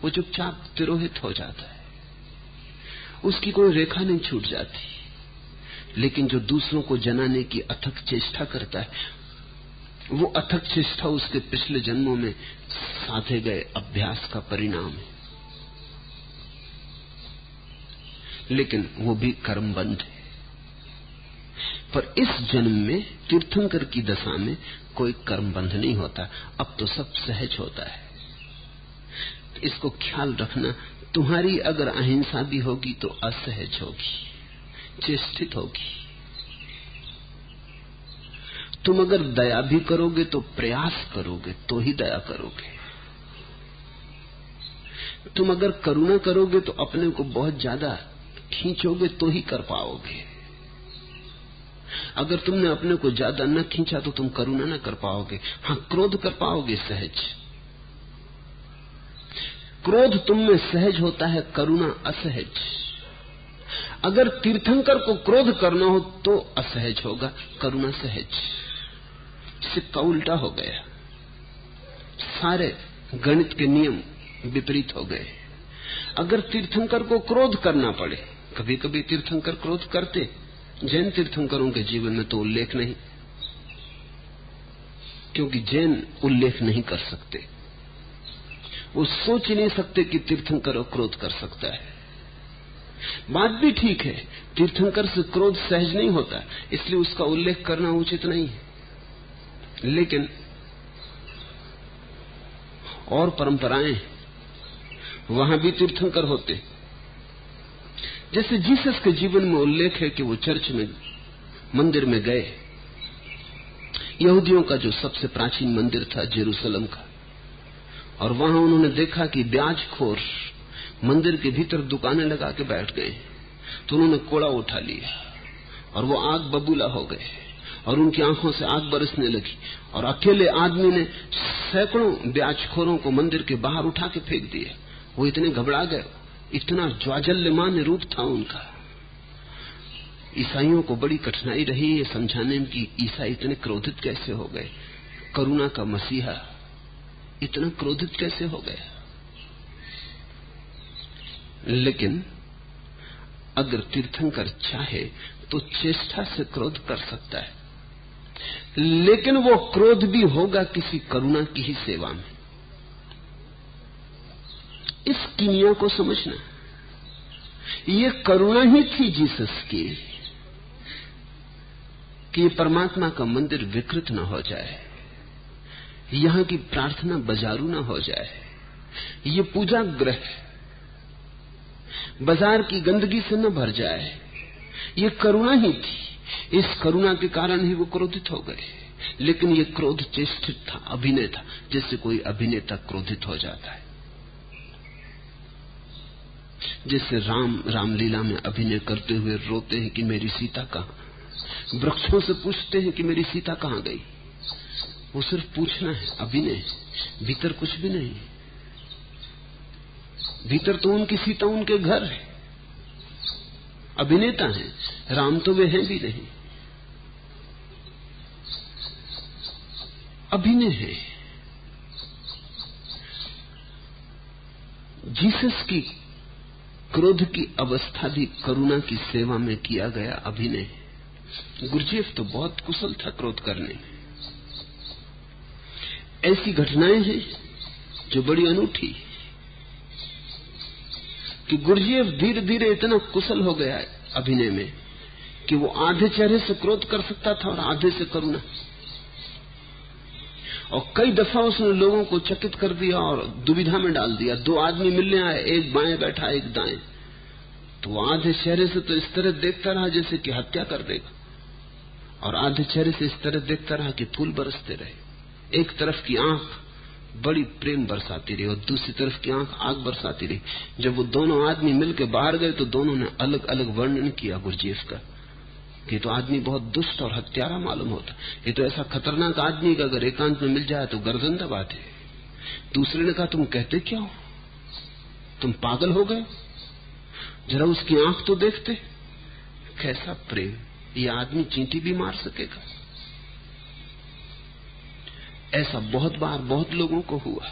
वो चुपचाप तिरोहित हो जाता है, उसकी कोई रेखा नहीं छूट जाती। लेकिन जो दूसरों को जनाने की अथक चेष्टा करता है, वो अथक चेष्टा उसके पिछले जन्मों में साधे गए अभ्यास का परिणाम है, लेकिन वो भी कर्मबंध है। पर इस जन्म में तीर्थंकर की दशा में कोई कर्मबंध नहीं होता, अब तो सब सहज होता है। इसको ख्याल रखना, तुम्हारी अगर अहिंसा भी होगी तो असहज होगी, चेष्टित होगी। तुम अगर दया भी करोगे तो प्रयास करोगे तो ही दया करोगे। तुम अगर करुणा करोगे तो अपने को बहुत ज्यादा खींचोगे तो ही कर पाओगे। अगर तुमने अपने को ज्यादा न खींचा तो तुम करुणा न कर पाओगे। हाँ, क्रोध कर पाओगे सहज, क्रोध तुम में सहज होता है, करुणा असहज। अगर तीर्थंकर को क्रोध करना हो तो असहज होगा, करुणा सहज। सिक्का उल्टा हो गया, सारे गणित के नियम विपरीत हो गए। अगर तीर्थंकर को क्रोध करना पड़े, कभी कभी तीर्थंकर क्रोध करते, जैन तीर्थंकरों के जीवन में तो उल्लेख नहीं, क्योंकि जैन उल्लेख नहीं कर सकते, वो सोच ही नहीं सकते कि तीर्थंकर क्रोध कर सकता है। बात भी ठीक है, तीर्थंकर से क्रोध सहज नहीं होता, इसलिए उसका उल्लेख करना उचित नहीं है। लेकिन और परंपराएं, वहां भी तीर्थंकर होते। जैसे जीसस के जीवन में उल्लेख है कि वो चर्च में, मंदिर में गए, यहूदियों का जो सबसे प्राचीन मंदिर था जेरूसलम का, और वहां उन्होंने देखा कि ब्याजखोर मंदिर के भीतर दुकानें लगा के बैठ गए। तो उन्होंने कोड़ा उठा लिया और वो आग बबूला हो गए और उनकी आंखों से आग बरसने लगी, और अकेले आदमी ने सैकड़ों ब्याजखोरों को मंदिर के बाहर उठा के फेंक दिया। वो इतने घबरा गए, इतना ज्वाजल्यमान रूप था उनका। ईसाइयों को बड़ी कठिनाई रही ये समझाने में कि ईसाई इतने क्रोधित कैसे हो गए, करुणा का मसीहा इतना क्रोधित कैसे हो गया। लेकिन अगर तीर्थंकर चाहे तो चेष्टा से क्रोध कर सकता है, लेकिन वो क्रोध भी होगा किसी करुणा की ही सेवा में। इस कीमिया को समझना, ये करुणा ही थी जीसस की कि परमात्मा का मंदिर विकृत न हो जाए, यहां की प्रार्थना बाजारू न हो जाए, ये पूजा गृह बाजार की गंदगी से न भर जाए। ये करुणा ही थी, इस करुणा के कारण ही वो क्रोधित हो गए। लेकिन ये क्रोध चेष्टित था, अभिनय था, जैसे कोई अभिनेता क्रोधित हो जाता है। जैसे राम रामलीला में अभिनय करते हुए रोते हैं कि मेरी सीता कहां, वृक्षों से पूछते हैं कि मेरी सीता कहां गई। वो सिर्फ पूछना है, अभिनय, भीतर कुछ भी नहीं। भीतर तो उनकी सीता उनके घर है, अभिनेता है, राम तो वे हैं भी नहीं, अभिनय है। जीसस की क्रोध की अवस्था भी करुणा की सेवा में किया गया अभिनय। गुरजेफ तो बहुत कुशल था क्रोध करने में। ऐसी घटनाएं हैं जो बड़ी अनूठी कि गुरजेफ धीरे धीरे इतना कुशल हो गया अभिनय में कि वो आधे चेहरे से क्रोध कर सकता था और आधे से करुणा। और कई दफा उसने लोगों को चकित कर दिया और दुविधा में डाल दिया। दो आदमी मिलने आए, एक बाएं बैठा एक दाएं, तो वो आधे चेहरे से तो इस तरह देखता रहा जैसे कि हत्या कर देगा, और आधे चेहरे से इस तरह देखता रहा कि फूल बरसते रहे। एक तरफ की आंख बड़ी प्रेम बरसाती रही और दूसरी तरफ की आंख आग बरसाती रही। जब वो दोनों आदमी मिलकर बाहर गए तो दोनों ने अलग अलग वर्णन किया गुरजेफ का कि तो आदमी बहुत दुष्ट और हत्यारा मालूम होता, ये तो ऐसा खतरनाक आदमी का अगर एकांत में मिल जाए तो गर्दन दबा दे। दूसरे ने कहा तुम कहते क्या हो, तुम पागल हो गए, जरा उसकी आंख तो देखते, कैसा प्रेम, ये आदमी चींटी भी मार सकेगा। ऐसा बहुत बार बहुत लोगों को हुआ।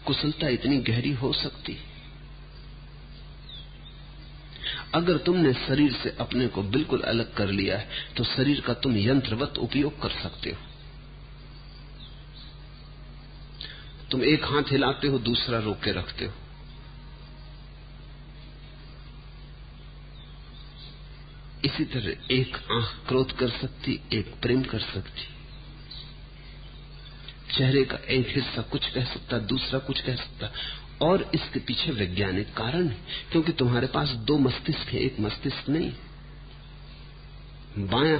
कुशलता इतनी गहरी हो सकती। अगर तुमने शरीर से अपने को बिल्कुल अलग कर लिया है तो शरीर का तुम यंत्रवत उपयोग कर सकते हो। तुम एक हाथ हिलाते हो, दूसरा रोक के रखते हो। इसी तरह एक आंख क्रोध कर सकती, एक प्रेम कर सकती। चेहरे का एक हिस्सा कुछ कह सकता, दूसरा कुछ कह सकता। और इसके पीछे वैज्ञानिक कारण है, क्योंकि तुम्हारे पास दो मस्तिष्क है, एक मस्तिष्क नहीं। बायां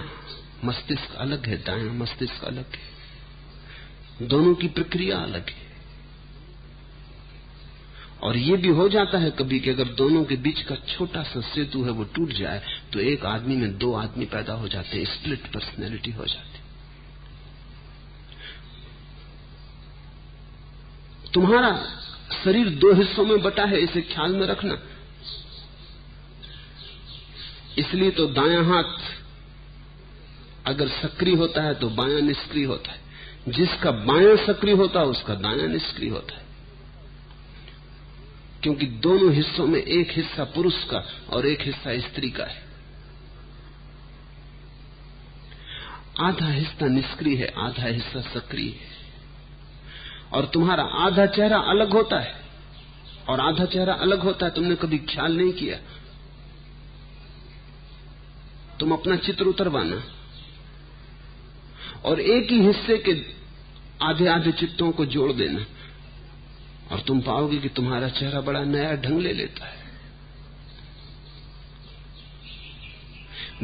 मस्तिष्क अलग है, दायां मस्तिष्क अलग है, दोनों की प्रक्रिया अलग है। और ये भी हो जाता है कभी कि अगर दोनों के बीच का छोटा सा सेतु है वो टूट जाए तो एक आदमी में दो आदमी पैदा हो जाते हैं, स्प्लिट पर्सनैलिटी हो जाती। तुम्हारा शरीर दो हिस्सों में बटा है, इसे ख्याल में रखना। इसलिए तो दायां हाथ अगर सक्रिय होता है तो बायां निष्क्रिय होता है। जिसका बायां सक्रिय होता है उसका दायां निष्क्रिय होता है, क्योंकि दोनों हिस्सों में एक हिस्सा पुरुष का और एक हिस्सा स्त्री का है। आधा हिस्सा निष्क्रिय है, आधा हिस्सा सक्रिय है। और तुम्हारा आधा चेहरा अलग होता है और आधा चेहरा अलग होता है। तुमने कभी ख्याल नहीं किया। तुम अपना चित्र उतरवाना और एक ही हिस्से के आधे आधे चित्रों को जोड़ देना और तुम पाओगे कि तुम्हारा चेहरा बड़ा नया ढंग ले लेता है।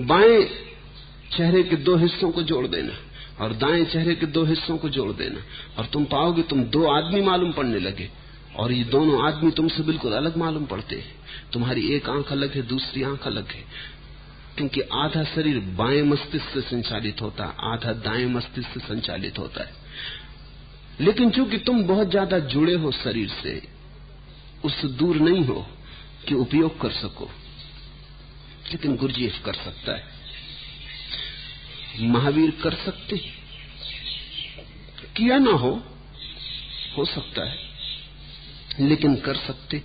बाएं चेहरे के दो हिस्सों को जोड़ देना और दाएं चेहरे के दो हिस्सों को जोड़ देना और तुम पाओगे तुम दो आदमी मालूम पड़ने लगे। और ये दोनों आदमी तुमसे बिल्कुल अलग मालूम पड़ते हैं। तुम्हारी एक आंख अलग है, दूसरी आंख अलग है, क्योंकि आधा शरीर बाएं मस्तिष्क से संचालित होता, आधा दाएं मस्तिष्क से संचालित होता है। लेकिन चूंकि तुम बहुत ज्यादा जुड़े हो शरीर से, उससे दूर नहीं हो कि उपयोग कर सको। लेकिन गुरजीएफ कर सकता है, महावीर कर सकते, किया ना हो सकता है, लेकिन कर सकते।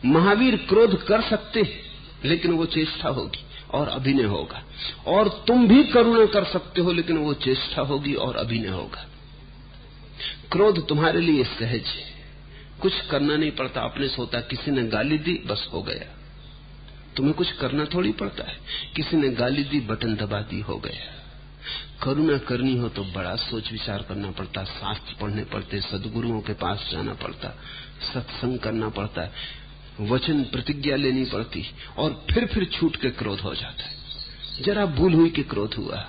महावीर क्रोध कर सकते, लेकिन वो चेष्टा होगी और अभिनय होगा। और तुम भी करुणा कर सकते हो, लेकिन वो चेष्टा होगी और अभिनय होगा। क्रोध तुम्हारे लिए सहज है, कुछ करना नहीं पड़ता, अपने से होता। किसी ने गाली दी, बस हो गया। तुम्हें कुछ करना थोड़ी पड़ता है। किसी ने गाली दी, बटन दबा दी, हो गया। करुणा करनी हो तो बड़ा सोच विचार करना पड़ता, शास्त्र पढ़ने पड़ते, सद्गुरुओं के पास जाना पड़ता, सत्संग करना पड़ता है, वचन प्रतिज्ञा लेनी पड़ती, और फिर छूट के क्रोध हो जाता है। जरा भूल हुई कि क्रोध हुआ।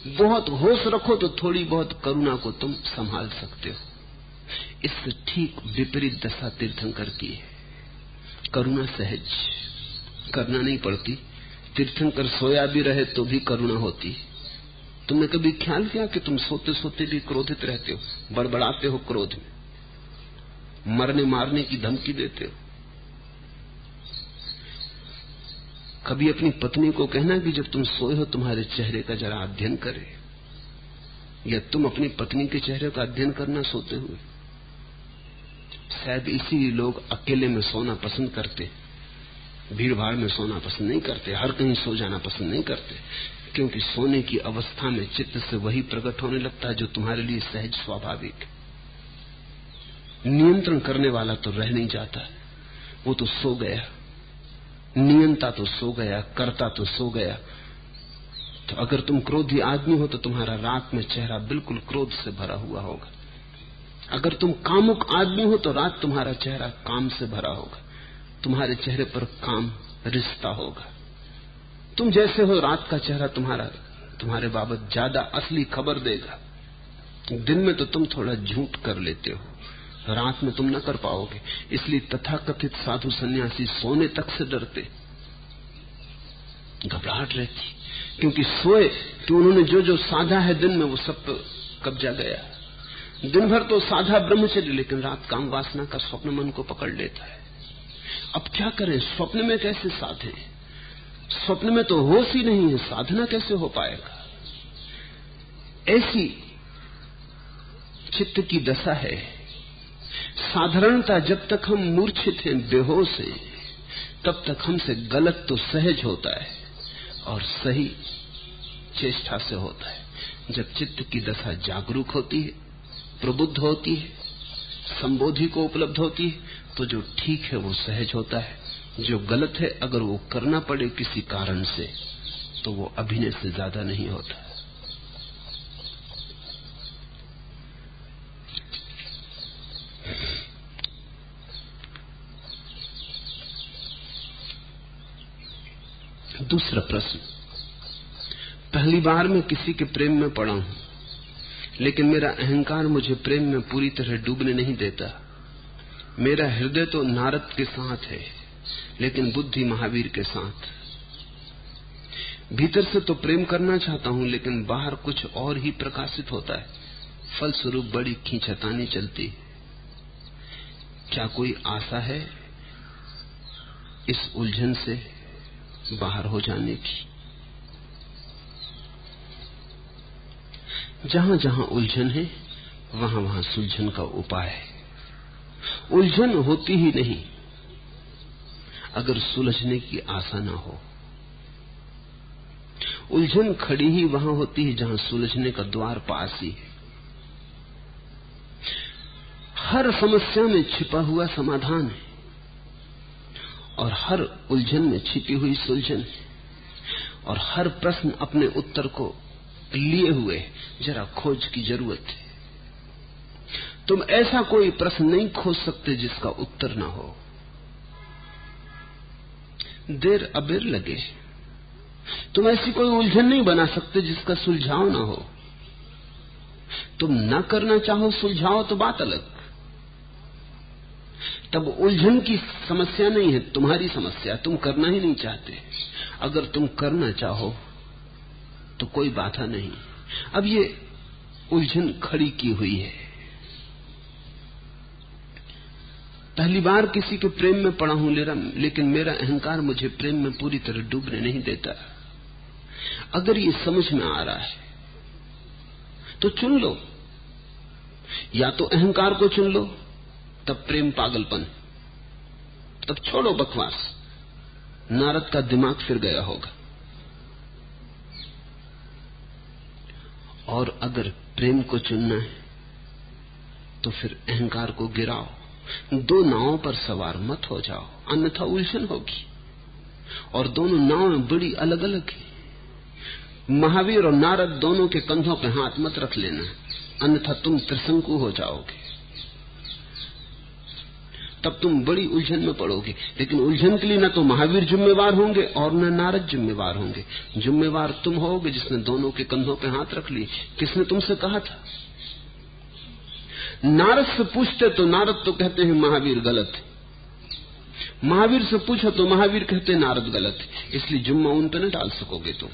बहुत होश रखो तो थोड़ी बहुत करुणा को तुम संभाल सकते हो। इससे ठीक विपरीत दशा तीर्थंकर की है। करुणा सहज, करना नहीं पड़ती। तीर्थंकर सोया भी रहे तो भी करुणा होती। तुमने कभी ख्याल किया कि तुम सोते सोते भी क्रोधित रहते हो, बड़बड़ाते हो, क्रोध में मरने मारने की धमकी देते हो? कभी अपनी पत्नी को कहना कि जब तुम सोए हो तुम्हारे चेहरे का जरा अध्ययन करे, या तुम अपनी पत्नी के चेहरे का अध्ययन करना सोते हुए। शायद इसीलिए लोग अकेले में सोना पसंद करते, भीड़ भाड़ में सोना पसंद नहीं करते, हर कहीं सो जाना पसंद नहीं करते, क्योंकि सोने की अवस्था में चित्त से वही प्रकट होने लगता है जो तुम्हारे लिए सहज स्वाभाविक। नियंत्रण करने वाला तो रह नहीं जाता, वो तो सो गया। नियंता तो सो गया, कर्ता तो सो गया। तो अगर तुम क्रोधी आदमी हो तो तुम्हारा रात में चेहरा बिल्कुल क्रोध से भरा हुआ होगा। अगर तुम कामुक आदमी हो तो रात तुम्हारा चेहरा काम से भरा होगा। तुम्हारे चेहरे पर काम रिश्ता होगा। तुम जैसे हो रात का चेहरा तुम्हारे बाबत ज्यादा असली खबर देगा। दिन में तो तुम थोड़ा झूठ कर लेते हो, रात में तुम न कर पाओगे। इसलिए तथाकथित साधु सन्यासी सोने तक से डरते, घबराहट रहती, क्योंकि सोए कि उन्होंने जो जो साधा है दिन में वो सब तो कब्जा गया। दिन भर तो साधा ब्रह्मचर्य, लेकिन रात काम वासना का स्वप्न मन को पकड़ लेता है। अब क्या करें, स्वप्न में कैसे साधे? स्वप्न में तो होश ही नहीं है, साधना कैसे हो पाएगा? ऐसी चित्त की दशा है। साधारणता जब तक हम मूर्छित हैं, बेहोश हैं, तब तक हमसे गलत तो सहज होता है और सही चेष्टा से होता है। जब चित्त की दशा जागरूक होती है, प्रबुद्ध होती है, संबोधि को उपलब्ध होती है, तो जो ठीक है वो सहज होता है, जो गलत है अगर वो करना पड़े किसी कारण से तो वो अभिनय से ज्यादा नहीं होता। दूसरा प्रश्न, पहली बार मैं किसी के प्रेम में पड़ा हूं, लेकिन मेरा अहंकार मुझे प्रेम में पूरी तरह डूबने नहीं देता। मेरा हृदय तो नारद के साथ है, लेकिन बुद्धि महावीर के साथ। भीतर से तो प्रेम करना चाहता हूं, लेकिन बाहर कुछ और ही प्रकाशित होता है। फलस्वरूप बड़ी खींचतानी चलती। क्या कोई आशा है इस उलझन से बाहर हो जाने की? जहां जहां उलझन है वहां वहां सुलझन का उपाय है। उलझन होती ही नहीं अगर सुलझने की आशा ना हो। उलझन खड़ी ही वहां होती है जहां सुलझने का द्वार पास ही है। हर समस्या में छिपा हुआ समाधान है और हर उलझन में छिपी हुई सुलझन है, और हर प्रश्न अपने उत्तर को लिए हुए जरा खोज की जरूरत है। तुम ऐसा कोई प्रश्न नहीं खोज सकते जिसका उत्तर ना हो। देर अबेर लगे, तुम ऐसी कोई उलझन नहीं बना सकते जिसका सुलझाव ना हो। तुम ना करना चाहो सुलझाओ तो बात अलग, तब उलझन की समस्या नहीं है, तुम्हारी समस्या। तुम करना ही नहीं चाहते। अगर तुम करना चाहो तो कोई बाधा नहीं। अब ये उलझन खड़ी की हुई है। पहली बार किसी के प्रेम में पड़ा हूं, लेकिन मेरा अहंकार मुझे प्रेम में पूरी तरह डूबने नहीं देता। अगर ये समझ में आ रहा है तो चुन लो, या तो अहंकार को चुन लो, तब प्रेम पागलपन, तब छोड़ो बकवास। नारद का दिमाग फिर गया होगा। और अगर प्रेम को चुनना है तो फिर अहंकार को गिराओ। दो नावों पर सवार मत हो जाओ, अन्यथा उलझन होगी। और दोनों नावें बड़ी अलग अलग हैं। महावीर और नारद दोनों के कंधों पे हाथ मत रख लेना, अन्यथा तुम त्रिशंकु हो जाओगे। तब तुम बड़ी उलझन में पड़ोगे। लेकिन उलझन के लिए न तो महावीर जिम्मेवार होंगे और न नारद जिम्मेवार होंगे। जिम्मेवार तुम होगे जिसने दोनों के कंधों पे हाथ रख लिए। किसने तुमसे कहा था? नारद से पूछते तो नारद तो कहते हैं महावीर गलत है, महावीर से पूछो तो महावीर कहते हैं नारद गलत है। इसलिए जुम्मा उन पर न डाल सकोगे तुम।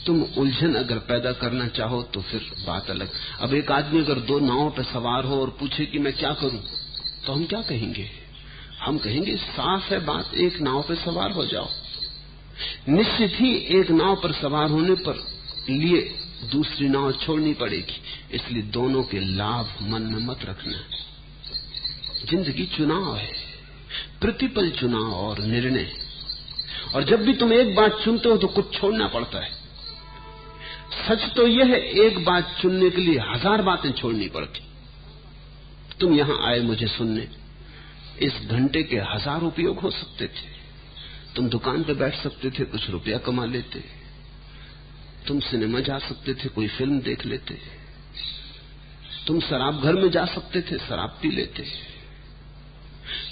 तुम उलझन अगर पैदा करना चाहो तो फिर बात अलग। अब एक आदमी अगर दो नावों पर सवार हो और पूछे कि मैं क्या करूं, तो हम क्या कहेंगे? हम कहेंगे साफ है बात, एक नाव पर सवार हो जाओ। निश्चित ही एक नाव पर सवार होने पर लिए दूसरी नाव छोड़नी पड़ेगी। इसलिए दोनों के लाभ मन में मत रखना। जिंदगी चुनाव है, प्रतिपल चुनाव और निर्णय। और जब भी तुम एक बात चुनते हो तो कुछ छोड़ना पड़ता है। सच तो यह है, एक बात चुनने के लिए 1000 बातें छोड़नी पड़ती। तुम यहां आए मुझे सुनने, इस घंटे के 1000 उपयोग हो सकते थे। तुम दुकान पर बैठ सकते थे, कुछ रुपया कमा लेते। तुम सिनेमा जा सकते थे, कोई फिल्म देख लेते। तुम शराब घर में जा सकते थे, शराब पी लेते,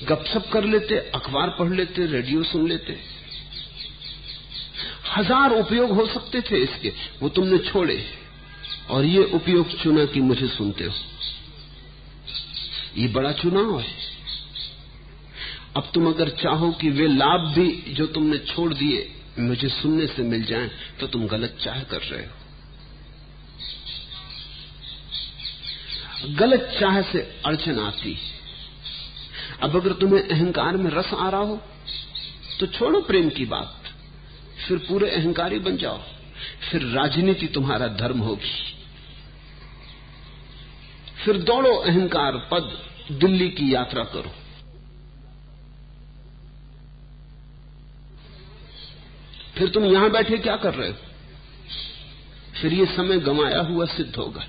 गपशप कर लेते, अखबार पढ़ लेते, रेडियो सुन लेते। 1000 उपयोग हो सकते थे इसके, वो तुमने छोड़े और ये उपयोग चुना कि मुझे सुनते हो। ये बड़ा चुनाव है। अब तुम अगर चाहो कि वे लाभ भी जो तुमने छोड़ दिए मुझे सुनने से मिल जाएं, तो तुम गलत चाह कर रहे हो। गलत चाह से अड़चन आती। अब अगर तुम्हें अहंकार में रस आ रहा हो तो छोड़ो प्रेम की बात, फिर पूरे अहंकारी बन जाओ, फिर राजनीति तुम्हारा धर्म होगी, फिर दौड़ो अहंकार पद, दिल्ली की यात्रा करो। फिर तुम यहां बैठे क्या कर रहे हो? फिर ये समय गंवाया हुआ सिद्ध होगा।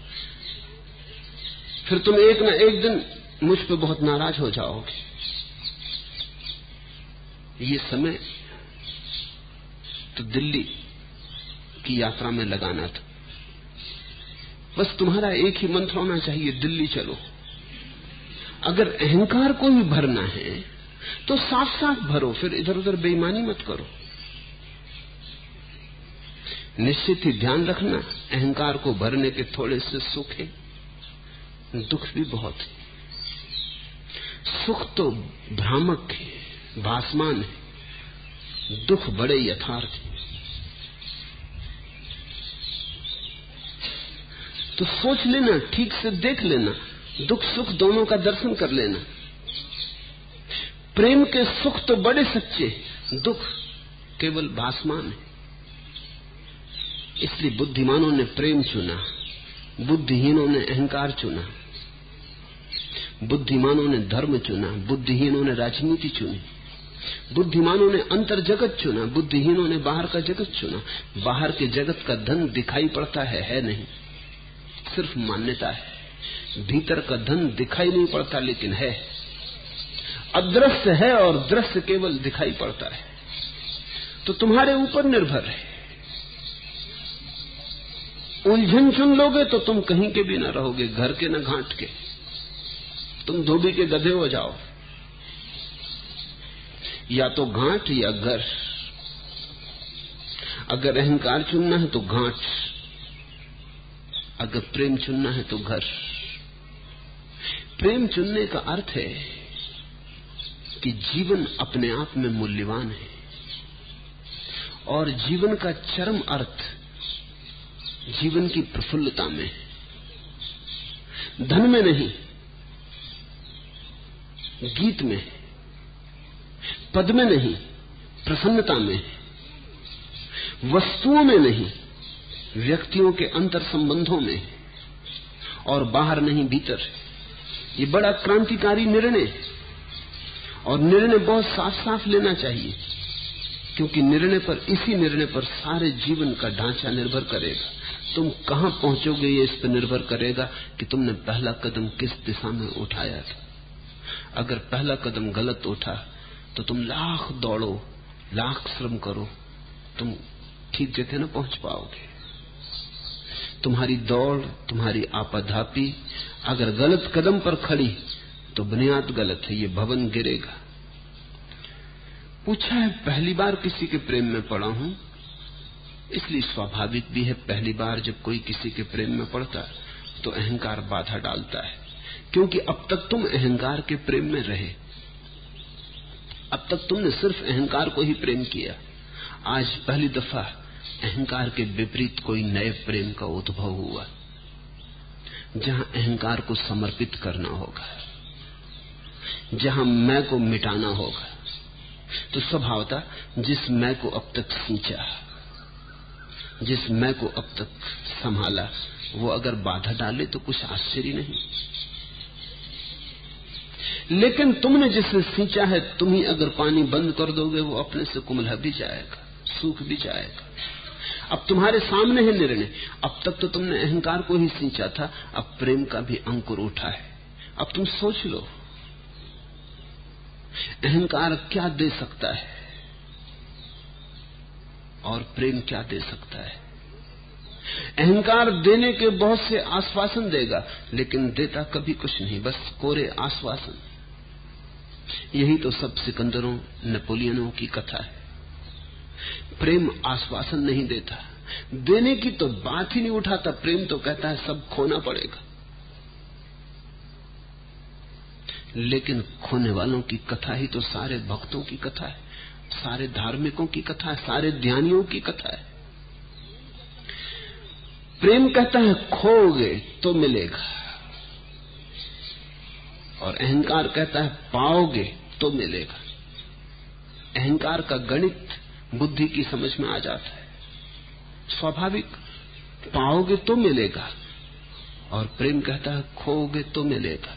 फिर तुम एक न एक दिन मुझ पे बहुत नाराज हो जाओगे। ये समय तो दिल्ली की यात्रा में लगाना था। बस तुम्हारा एक ही मंत्र होना चाहिए, दिल्ली चलो। अगर अहंकार को ही भरना है तो साफ साफ भरो, फिर इधर उधर बेईमानी मत करो। निश्चित ही ध्यान रखना, अहंकार को भरने के थोड़े से सुख है, दुख भी बहुत है। सुख तो भ्रामक है, भासमान है, दुख बड़े यथार्थ है। तो सोच लेना, ठीक से देख लेना, दुख सुख दोनों का दर्शन कर लेना। प्रेम के सुख तो बड़े सच्चे, दुख केवल भासमान है। इसलिए बुद्धिमानों ने प्रेम चुना, बुद्धिहीनों ने अहंकार चुना। बुद्धिमानों ने धर्म चुना, बुद्धिहीनों ने राजनीति चुनी। बुद्धिमानों ने अंतर जगत चुना, बुद्धिहीनों ने बाहर का जगत चुना। बाहर के जगत का धन दिखाई पड़ता है नहीं, सिर्फ मान्यता है। भीतर का धन दिखाई नहीं पड़ता लेकिन है, अदृश्य है और दृश्य केवल दिखाई पड़ता है। तो तुम्हारे ऊपर निर्भर है। उलझन चुन लोगे तो तुम कहीं के भी ना रहोगे, घर के ना घाट के, तुम धोबी के गधे हो जाओ। या तो घाट या घर। अगर अहंकार चुनना है तो घाट, अगर प्रेम चुनना है तो घर। प्रेम चुनने का अर्थ है कि जीवन अपने आप में मूल्यवान है, और जीवन का चरम अर्थ जीवन की प्रफुल्लता में है, धन में नहीं, गीत में, पद में नहीं, प्रसन्नता में, वस्तुओं में नहीं, व्यक्तियों के अंतर संबंधों में, और बाहर नहीं भीतर। ये बड़ा क्रांतिकारी निर्णय है, और निर्णय बहुत साफ साफ लेना चाहिए, क्योंकि निर्णय पर, इसी निर्णय पर सारे जीवन का ढांचा निर्भर करेगा। तुम कहां पहुंचोगे ये इस पर निर्भर करेगा कि तुमने पहला कदम किस दिशा में उठाया था। अगर पहला कदम गलत उठा तो तुम लाख दौड़ो, लाख श्रम करो, तुम ठीक जगह न पहुंच पाओगे। तुम्हारी दौड़, तुम्हारी आपाधापी अगर गलत कदम पर खड़ी तो बुनियाद गलत है, ये भवन गिरेगा। पूछा है, पहली बार किसी के प्रेम में पड़ा हूं, इसलिए स्वाभाविक भी है पहली बार जब कोई किसी के प्रेम में पड़ता तो अहंकार बाधा डालता है, क्योंकि अब तक तुम अहंकार के प्रेम में रहे। अब तक तुमने सिर्फ अहंकार को ही प्रेम किया। आज पहली दफा अहंकार के विपरीत कोई नए प्रेम का उद्भव हुआ, जहां अहंकार को समर्पित करना होगा, जहां मैं को मिटाना होगा। तो स्वभावतः जिस मैं को अब तक सींचा, जिस मैं को अब तक संभाला, वो अगर बाधा डाले तो कुछ आश्चर्य नहीं। लेकिन तुमने जिसे सींचा है, तुम ही अगर पानी बंद कर दोगे वो अपने से कुमला भी जाएगा, सूख भी जाएगा। अब तुम्हारे सामने है निर्णय। अब तक तो तुमने अहंकार को ही सींचा था, अब प्रेम का भी अंकुर उठा है। अब तुम सोच लो, अहंकार क्या दे सकता है और प्रेम क्या दे सकता है। अहंकार देने के बहुत से आश्वासन देगा, लेकिन देता कभी कुछ नहीं, बस कोरे आश्वासन। यही तो सब सिकंदरों, नेपोलियनों की कथा है। प्रेम आश्वासन नहीं देता, देने की तो बात ही नहीं उठाता। प्रेम तो कहता है सब खोना पड़ेगा। लेकिन खोने वालों की कथा ही तो सारे भक्तों की कथा है, सारे धार्मिकों की कथा है, सारे ध्यानियों की कथा है। प्रेम कहता है खोगे तो मिलेगा, और अहंकार कहता है पाओगे तो मिलेगा। अहंकार का गणित बुद्धि की समझ में आ जाता है, स्वाभाविक, पाओगे तो मिलेगा। और प्रेम कहता है खोओगे तो मिलेगा।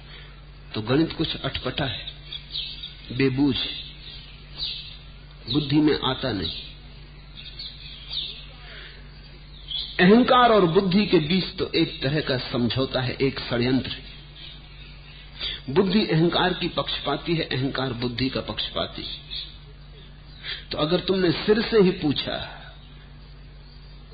तो गणित कुछ अटपटा है, बेबूझ, बुद्धि में आता नहीं। अहंकार और बुद्धि के बीच तो एक तरह का समझौता है, एक षड्यंत्र। बुद्धि अहंकार की पक्षपाती है, अहंकार बुद्धि का पक्षपाती। तो अगर तुमने सिर से ही पूछा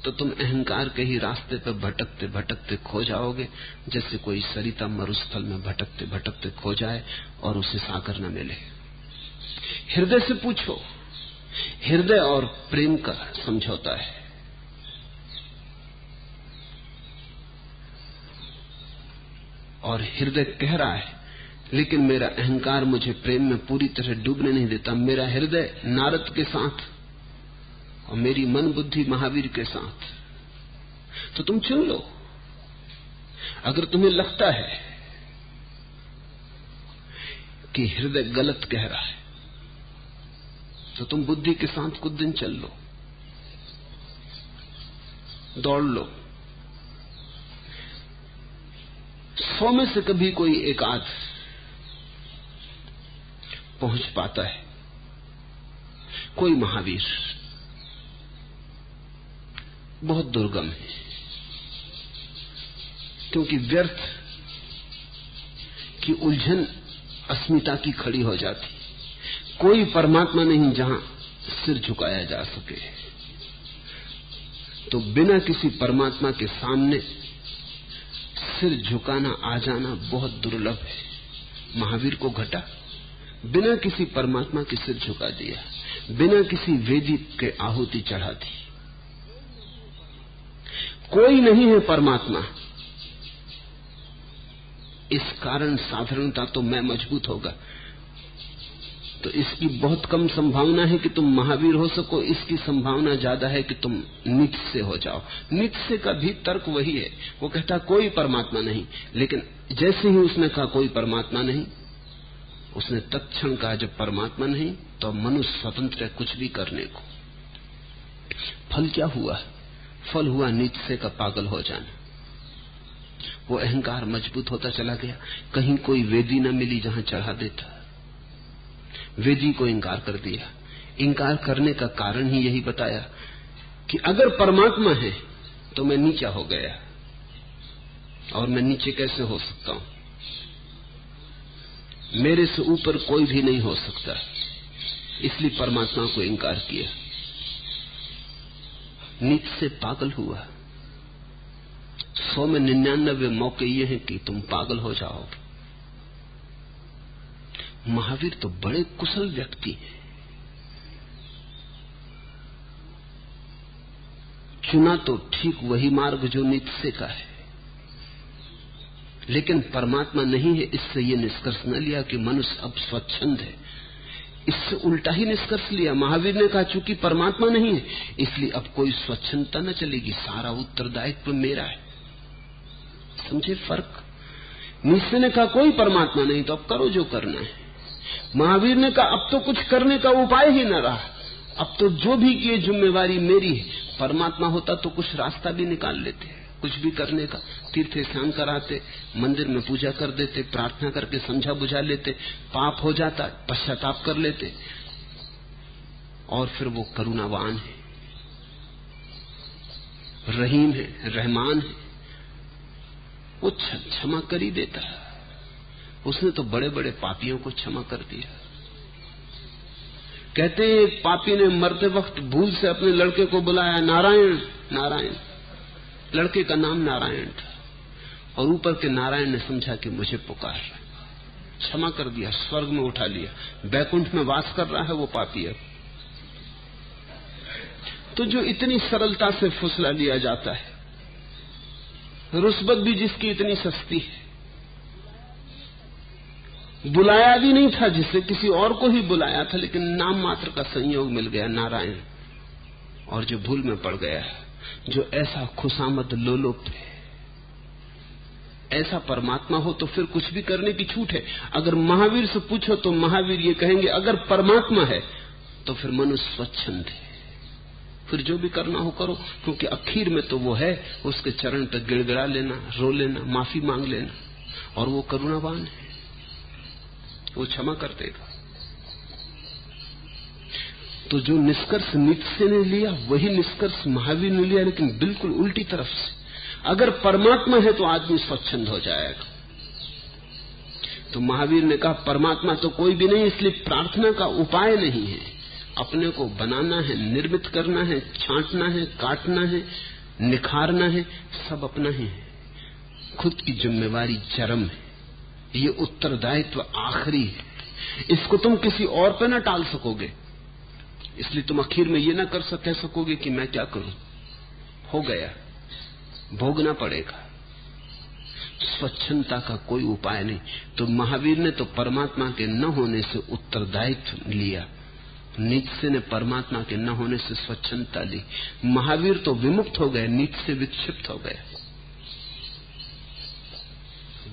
तो तुम अहंकार के ही रास्ते पर भटकते भटकते खो जाओगे, जैसे कोई सरिता मरुस्थल में भटकते भटकते खो जाए और उसे सागर न मिले। हृदय से पूछो, हृदय और प्रेम का समझौता है। और हृदय कह रहा है लेकिन मेरा अहंकार मुझे प्रेम में पूरी तरह डूबने नहीं देता। मेरा हृदय नारद के साथ और मेरी मन बुद्धि महावीर के साथ। तो तुम चुन लो। अगर तुम्हें लगता है कि हृदय गलत कह रहा है तो तुम बुद्धि के साथ कुछ दिन चल लो, दौड़ लो। 100 में से कभी कोई एक आध पहुंच पाता है, कोई महावीर। बहुत दुर्गम है, क्योंकि व्यर्थ की उलझन अस्मिता की खड़ी हो जाती। कोई परमात्मा नहीं जहां सिर झुकाया जा सके। तो बिना किसी परमात्मा के सामने सिर झुकाना आ जाना बहुत दुर्लभ है। महावीर को घटा, बिना किसी परमात्मा के सिर झुका दिया, बिना किसी वेदी के आहुति चढ़ा दी। कोई नहीं है परमात्मा, इस कारण साधारणता तो मैं मजबूत होगा। तो इसकी बहुत कम संभावना है कि तुम महावीर हो सको, इसकी संभावना ज्यादा है कि तुम नीत्शे हो जाओ। नीत्शे का भी तर्क वही है, वो कहता कोई परमात्मा नहीं, लेकिन जैसे ही उसने कहा कोई परमात्मा नहीं, उसने तत्क्षण कहा जब परमात्मा नहीं तो मनुष्य स्वतंत्र है कुछ भी करने को। फल क्या हुआ? फल हुआ नीत्शे का पागल हो जाना। वो अहंकार मजबूत होता चला गया। कहीं कोई वेदी न मिली जहां चढ़ा देता, वेदी को इंकार कर दिया। इंकार करने का कारण ही यही बताया कि अगर परमात्मा है तो मैं नीचा हो गया, और मैं नीचे कैसे हो सकता हूं? मेरे से ऊपर कोई भी नहीं हो सकता, इसलिए परमात्मा को इंकार किया। नीच से पागल हुआ। 100 में 99 मौके ये हैं कि तुम पागल हो जाओगे। महावीर तो बड़े कुशल व्यक्ति हैं। चुना तो ठीक वही मार्ग जो नीत्शे का है, लेकिन परमात्मा नहीं है इससे ये निष्कर्ष न लिया कि मनुष्य अब स्वच्छंद है। इससे उल्टा ही निष्कर्ष लिया। महावीर ने कहा चूंकि परमात्मा नहीं है इसलिए अब कोई स्वच्छंदता न चलेगी, सारा उत्तरदायित्व मेरा है। समझे फर्क? नीत्शे ने कहा कोई परमात्मा नहीं तो अब करो जो करना है। महावीर ने कहा अब तो कुछ करने का उपाय ही न रहा, अब तो जो भी किए जिम्मेवारी मेरी है। परमात्मा होता तो कुछ रास्ता भी निकाल लेते, कुछ भी करने का। तीर्थ स्नान कराते, मंदिर में पूजा कर देते, प्रार्थना करके समझा बुझा लेते, पाप हो जाता पश्चाताप कर लेते। और फिर वो करुणावान है, रहीम है, रहमान है, वो क्षमा कर ही देता है। उसने तो बड़े बड़े पापियों को क्षमा कर दिया। कहते हैं एक पापी ने मरते वक्त भूल से अपने लड़के को बुलाया, नारायण नारायण। लड़के का नाम नारायण था, और ऊपर के नारायण ने समझा कि मुझे पुकार रहा है, क्षमा कर दिया, स्वर्ग में उठा लिया, बैकुंठ में वास कर रहा है वो पापी अब। तो जो इतनी सरलता से फुसला लिया जाता है, रुस्बत भी जिसकी इतनी सस्ती है, बुलाया भी नहीं था जिसे, किसी और को ही बुलाया था, लेकिन नाम मात्र का संयोग मिल गया नारायण। और जो भूल में पड़ गया, जो ऐसा खुशामद लोलुप है, ऐसा परमात्मा हो तो फिर कुछ भी करने की छूट है। अगर महावीर से पूछो तो महावीर ये कहेंगे, अगर परमात्मा है तो फिर मनुष्य स्वच्छंद है, फिर जो भी करना हो करो, क्योंकि आखिर में तो वो है, उसके चरण पर गिड़गिड़ा लेना, रो लेना, माफी मांग लेना, और वो करुणावान है, वो क्षमा कर देगा। तो जो निष्कर्ष नीत्शे ने लिया वही निष्कर्ष महावीर ने लिया, लेकिन बिल्कुल उल्टी तरफ से। अगर परमात्मा है तो आदमी स्वच्छंद हो जाएगा। तो महावीर ने कहा परमात्मा तो कोई भी नहीं, इसलिए प्रार्थना का उपाय नहीं है। अपने को बनाना है, निर्मित करना है, छांटना है, काटना है, निखारना है, सब अपना ही है। खुद की जिम्मेवारी चरम है, ये उत्तरदायित्व आखिरी है, इसको तुम किसी और पे न टाल सकोगे। इसलिए तुम आखिर में ये ना कह सकोगे कि मैं क्या करूं, हो गया, भोगना पड़ेगा। स्वच्छंदता का कोई उपाय नहीं। तो महावीर ने तो परमात्मा के न होने से उत्तरदायित्व लिया, नीत्शे ने परमात्मा के न होने से स्वच्छंदता ली। महावीर तो विमुक्त हो गए, नीत्शे विक्षिप्त हो गए।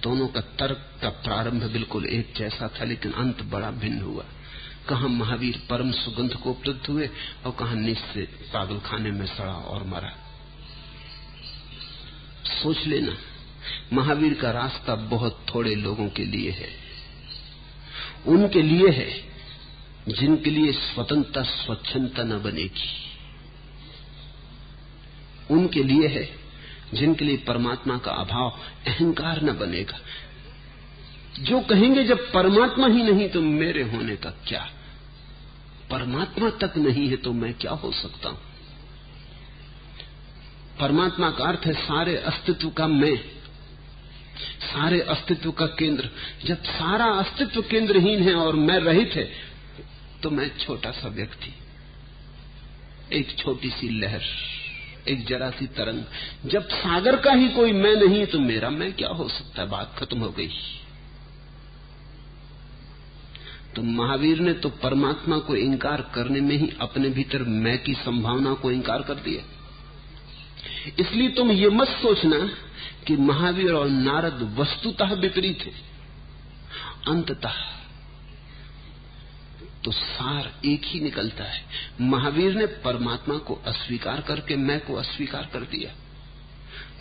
दोनों का तर्क का प्रारंभ बिल्कुल एक जैसा था, लेकिन अंत बड़ा भिन्न हुआ। कहां महावीर परम सुगंध को उपलब्ध हुए और कहां नीत्शे पागलखाने में सड़ा और मरा। सोच लेना, महावीर का रास्ता बहुत थोड़े लोगों के लिए है। उनके लिए है जिनके लिए स्वतंत्रता स्वच्छंदता न बनेगी। उनके लिए है जिनके लिए परमात्मा का अभाव, अहंकार न बनेगा। जो कहेंगे जब परमात्मा ही नहीं तो मेरे होने का क्या, परमात्मा तक नहीं है तो मैं क्या हो सकता हूं। परमात्मा का अर्थ है सारे अस्तित्व का मैं, सारे अस्तित्व का केंद्र। जब सारा अस्तित्व केंद्रहीन है और मैं रहित है तो मैं छोटा सा व्यक्ति, एक छोटी सी लहर, एक जरा सी तरंग। जब सागर का ही कोई मैं नहीं तो मेरा मैं क्या हो सकता है, बात खत्म हो गई। तो महावीर ने तो परमात्मा को इंकार करने में ही अपने भीतर मैं की संभावना को इंकार कर दिया। इसलिए तुम ये मत सोचना कि महावीर और नारद वस्तुतः विपरीत है, अंततः तो सार एक ही निकलता है। महावीर ने परमात्मा को अस्वीकार करके मैं को अस्वीकार कर दिया,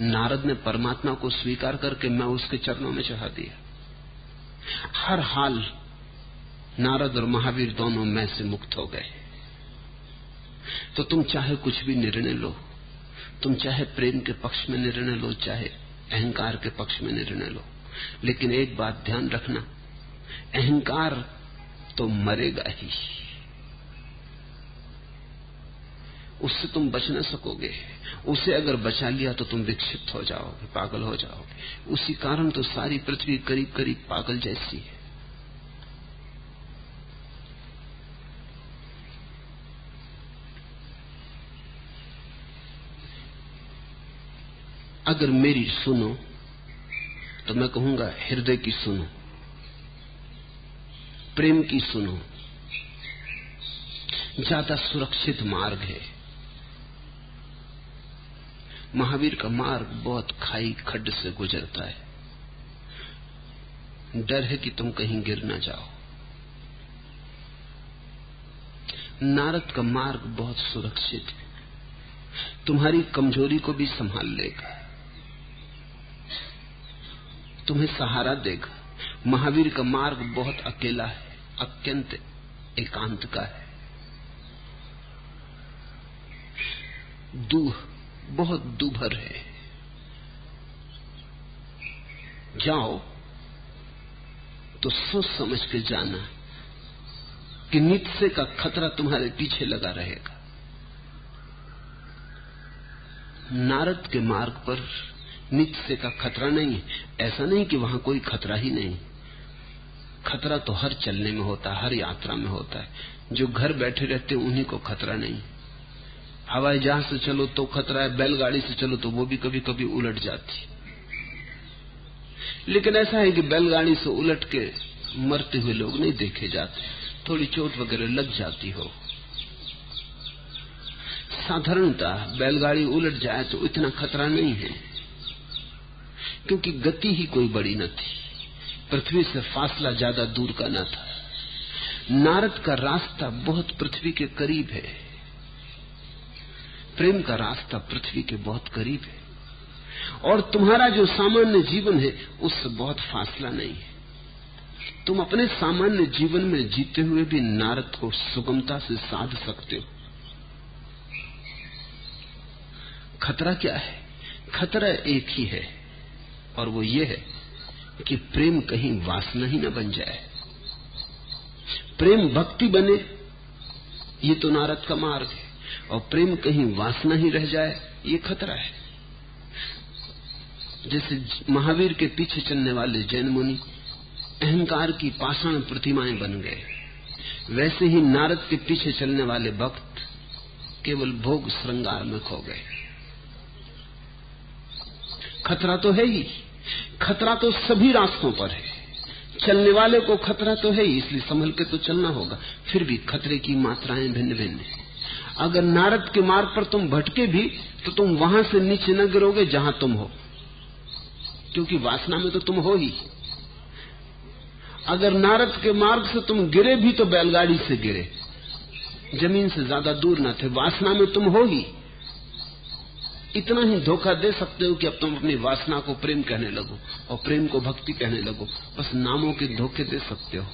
नारद ने परमात्मा को स्वीकार करके मैं उसके चरणों में चढ़ा दिया। हर हाल नारद और महावीर दोनों मैं से मुक्त हो गए। तो तुम चाहे कुछ भी निर्णय लो, तुम चाहे प्रेम के पक्ष में निर्णय लो, चाहे अहंकार के पक्ष में निर्णय लो, लेकिन एक बात ध्यान रखना, अहंकार तो मरेगा ही, उससे तुम बच न सकोगे। उसे अगर बचा लिया तो तुम विक्षिप्त हो जाओगे, पागल हो जाओगे। उसी कारण तो सारी पृथ्वी करीब करीब पागल जैसी है। अगर मेरी सुनो तो मैं कहूंगा हृदय की सुनो, प्रेम की सुनो, ज्यादा सुरक्षित मार्ग है। महावीर का मार्ग बहुत खाई खड्ड से गुजरता है, डर है कि तुम कहीं गिर ना जाओ। नारद का मार्ग बहुत सुरक्षित है, तुम्हारी कमजोरी को भी संभाल लेगा, तुम्हें सहारा देगा। महावीर का मार्ग बहुत अकेला है, अत्यंत एकांत का है, बहुत दूभर है। जाओ तो सोच समझ के जाना कि नीत्शे का खतरा तुम्हारे पीछे लगा रहेगा। नारद के मार्ग पर नीत्शे का खतरा नहीं है। ऐसा नहीं कि वहां कोई खतरा ही नहीं, खतरा तो हर चलने में होता है, हर यात्रा में होता है। जो घर बैठे रहते उन्हीं को खतरा नहीं। हवाई जहाज से चलो तो खतरा है, बैलगाड़ी से चलो तो वो भी कभी कभी उलट जाती। लेकिन ऐसा है कि बैलगाड़ी से उलट के मरते हुए लोग नहीं देखे जाते, थोड़ी चोट वगैरह लग जाती हो। साधारणतः बैलगाड़ी उलट जाए तो इतना खतरा नहीं है, क्योंकि गति ही कोई बड़ी न थी, पृथ्वी से फासला ज्यादा दूर का न था। नारद का रास्ता बहुत पृथ्वी के करीब है, प्रेम का रास्ता पृथ्वी के बहुत करीब है, और तुम्हारा जो सामान्य जीवन है उससे बहुत फासला नहीं है। तुम अपने सामान्य जीवन में जीते हुए भी नारद को सुगमता से साध सकते हो। खतरा क्या है? खतरा एक ही है, और वो ये है कि प्रेम कहीं वासना ही न बन जाए। प्रेम भक्ति बने, ये तो नारद का मार्ग है, और प्रेम कहीं वासना ही रह जाए, ये खतरा है। जैसे महावीर के पीछे चलने वाले जैन मुनि अहंकार की पाषाण प्रतिमाएं बन गए, वैसे ही नारद के पीछे चलने वाले भक्त केवल भोग श्रृंगार में खो गए। खतरा तो है ही, खतरा तो सभी रास्तों पर है। चलने वाले को खतरा तो है ही, इसलिए संभल के तो चलना होगा। फिर भी खतरे की मात्राएं भिन्न भिन्न है। अगर नारद के मार्ग पर तुम भटके भी तो तुम वहां से नीचे न गिरोगे जहां तुम हो, क्योंकि वासना में तो तुम हो ही। अगर नारद के मार्ग से तुम गिरे भी तो बैलगाड़ी से गिरे, जमीन से ज्यादा दूर न थे, वासना में तुम हो ही। इतना ही धोखा दे सकते हो कि अब तुम अपनी वासना को प्रेम कहने लगो और प्रेम को भक्ति कहने लगो। बस नामों के धोखे दे सकते हो,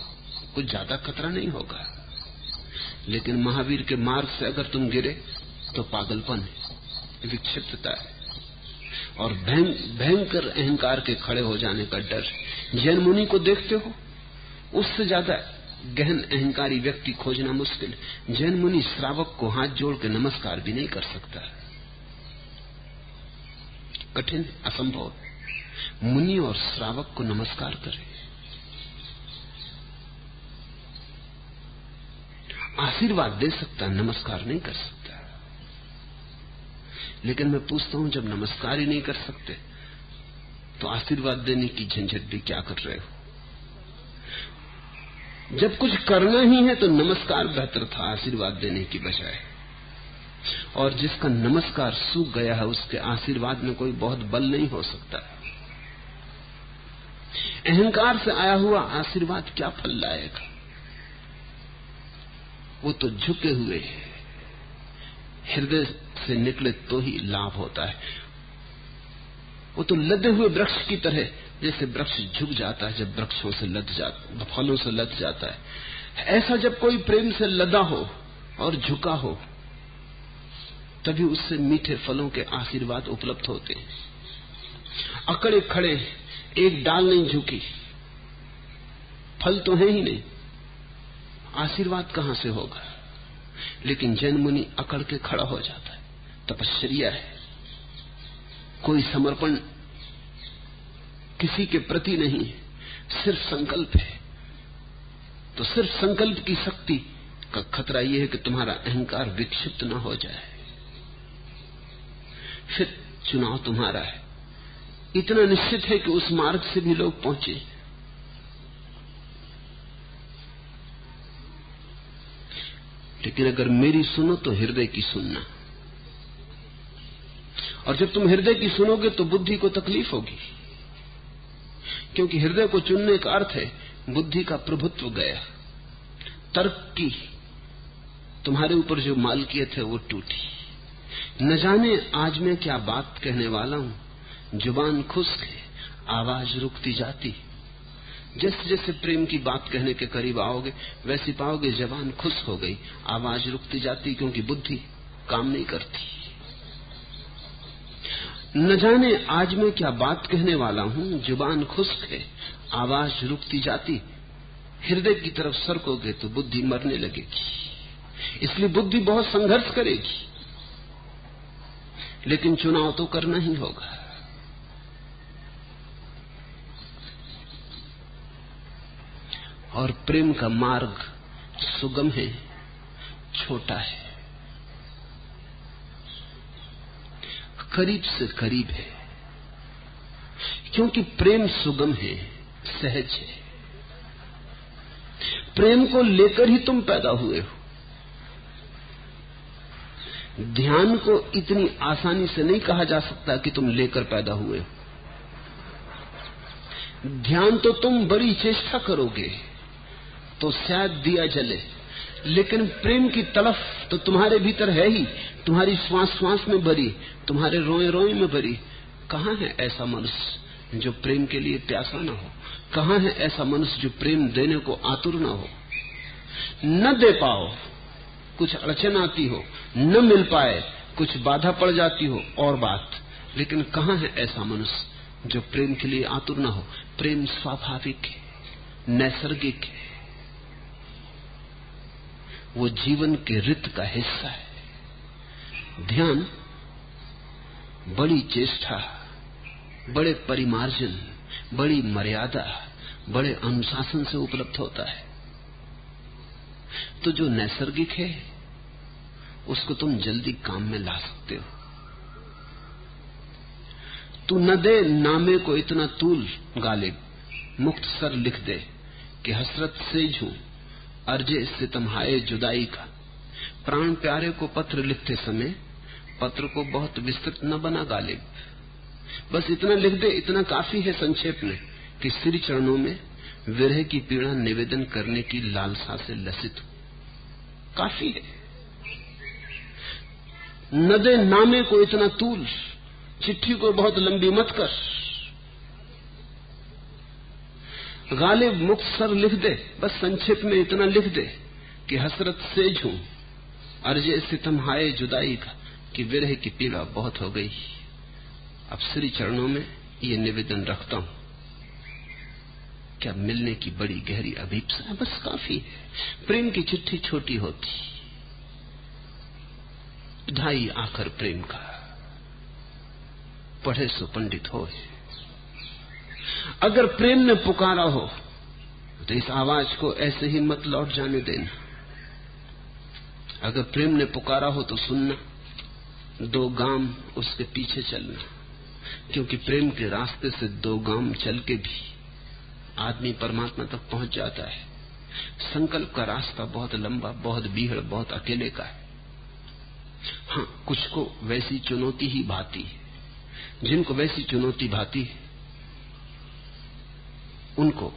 कुछ ज्यादा खतरा नहीं होगा। लेकिन महावीर के मार्ग से अगर तुम गिरे तो पागलपन है, विक्षिप्तता है, और भयंकर अहंकार के खड़े हो जाने का डर। जैन मुनि को देखते हो, उससे ज्यादा गहन अहंकारी व्यक्ति खोजना मुश्किल है। जैन मुनि श्रावक को हाथ जोड़ के नमस्कार भी नहीं कर सकता, कठिन, असंभव। मुनि और श्रावक को नमस्कार करे, आशीर्वाद दे सकता, नमस्कार नहीं कर सकता। लेकिन मैं पूछता हूं, जब नमस्कार ही नहीं कर सकते तो आशीर्वाद देने की झंझट भी क्या कर रहे हो? जब कुछ करना ही है तो नमस्कार बेहतर था आशीर्वाद देने की बजाय। और जिसका नमस्कार सूख गया है उसके आशीर्वाद में कोई बहुत बल नहीं हो सकता। अहंकार से आया हुआ आशीर्वाद क्या फल लाएगा? वो तो झुके हुए हृदय से निकले तो ही लाभ होता है। वो तो लदे हुए वृक्ष की तरह, जैसे वृक्ष झुक जाता है जब वृक्षों से लद जाता, फलों से लद जाता है। ऐसा जब कोई प्रेम से लदा हो और झुका हो तभी उससे मीठे फलों के आशीर्वाद उपलब्ध होते हैं। अकड़े खड़े एक डाल नहीं झुकी, फल तो है ही नहीं, आशीर्वाद कहां से होगा? लेकिन जैन मुनि अकड़ के खड़ा हो जाता है, तपश्चर्या है, कोई समर्पण किसी के प्रति नहीं है, सिर्फ संकल्प है। तो सिर्फ संकल्प की शक्ति का खतरा यह है कि तुम्हारा अहंकार विक्षिप्त न हो जाए। फिर चुनाव तुम्हारा है। इतना निश्चित है कि उस मार्ग से भी लोग पहुंचे, लेकिन अगर मेरी सुनो तो हृदय की सुनना। और जब तुम हृदय की सुनोगे तो बुद्धि को तकलीफ होगी, क्योंकि हृदय को चुनने का अर्थ है बुद्धि का प्रभुत्व गया, तर्क की तुम्हारे ऊपर जो मालकियत है वो टूटी। न जाने आज मैं क्या बात कहने वाला हूं, जुबान खुश्क है, आवाज रुकती जाती। जैसे जैसे प्रेम की बात कहने के करीब आओगे वैसे पाओगे जबान खुश्क हो गई, आवाज रुकती जाती, क्योंकि बुद्धि काम नहीं करती। न जाने आज मैं क्या बात कहने वाला हूं, जुबान खुश्क है, आवाज रुकती जाती। हृदय की तरफ सरकोगे तो बुद्धि मरने लगेगी। इसलिए बुद्धि बहुत संघर्ष करेगी, लेकिन चुनाव तो करना ही होगा। और प्रेम का मार्ग सुगम है, छोटा है, करीब से करीब है, क्योंकि प्रेम सुगम है, सहज है। प्रेम को लेकर ही तुम पैदा हुए हो। ध्यान को इतनी आसानी से नहीं कहा जा सकता कि तुम लेकर पैदा हुए हो। ध्यान तो तुम बड़ी चेष्टा करोगे तो शायद दिया जले, लेकिन प्रेम की तलफ तो तुम्हारे भीतर है ही, तुम्हारी श्वास श्वास में भरी, तुम्हारे रोए रोए में भरी। कहां है ऐसा मनुष्य जो प्रेम के लिए प्यासा ना हो? कहां है ऐसा मनुष्य जो प्रेम देने को आतुर ना हो? न दे पाओ, कुछ अड़चन आती हो, न मिल पाए, कुछ बाधा पड़ जाती हो और बात, लेकिन कहां है ऐसा मनुष्य जो प्रेम के लिए आतुर ना हो? प्रेम स्वाभाविक है, नैसर्गिक है, वो जीवन के रित का हिस्सा है। ध्यान बड़ी चेष्टा, बड़े परिमार्जन, बड़ी मर्यादा, बड़े अनुशासन से उपलब्ध होता है। तो जो नैसर्गिक है उसको तुम जल्दी काम में ला सकते हो। तू न दे नामे को इतना तूल गालिब, मुक्त सर लिख दे कि हसरत से झूं अर्जे सितम हाय जुदाई का। प्राण प्यारे को पत्र लिखते समय पत्र को बहुत विस्तृत न बना गालिब, बस इतना लिख दे, इतना काफी है संक्षेप में कि श्री चरणों में विरह की पीड़ा निवेदन करने की लालसा से लसित हो, काफी है। न दे नामे को इतना तूल, चिट्ठी को बहुत लंबी मत कर, गालिब मुख्तसर लिख दे, बस संक्षेप में इतना लिख दे कि हसरत से झूं अर्जे सितम हाय जुदाई का, कि विरह की पीड़ा बहुत हो गई, अब श्री चरणों में ये निवेदन रखता हूं, क्या मिलने की बड़ी गहरी अभीप्सा है, बस काफी है। प्रेम की चिट्ठी छोटी होती, ढाई आखर प्रेम का, पढ़े सो पंडित हो। अगर प्रेम ने पुकारा हो तो इस आवाज को ऐसे ही मत लौट जाने देना। अगर प्रेम ने पुकारा हो तो सुनना, दो गाम उसके पीछे चलना, क्योंकि प्रेम के रास्ते से दो गाम चल के भी आदमी परमात्मा तक पहुंच जाता है। संकल्प का रास्ता बहुत लंबा, बहुत बीहड़, बहुत अकेले का है। हाँ, कुछ को वैसी चुनौती ही भाती है, जिनको वैसी चुनौती भाती है उनको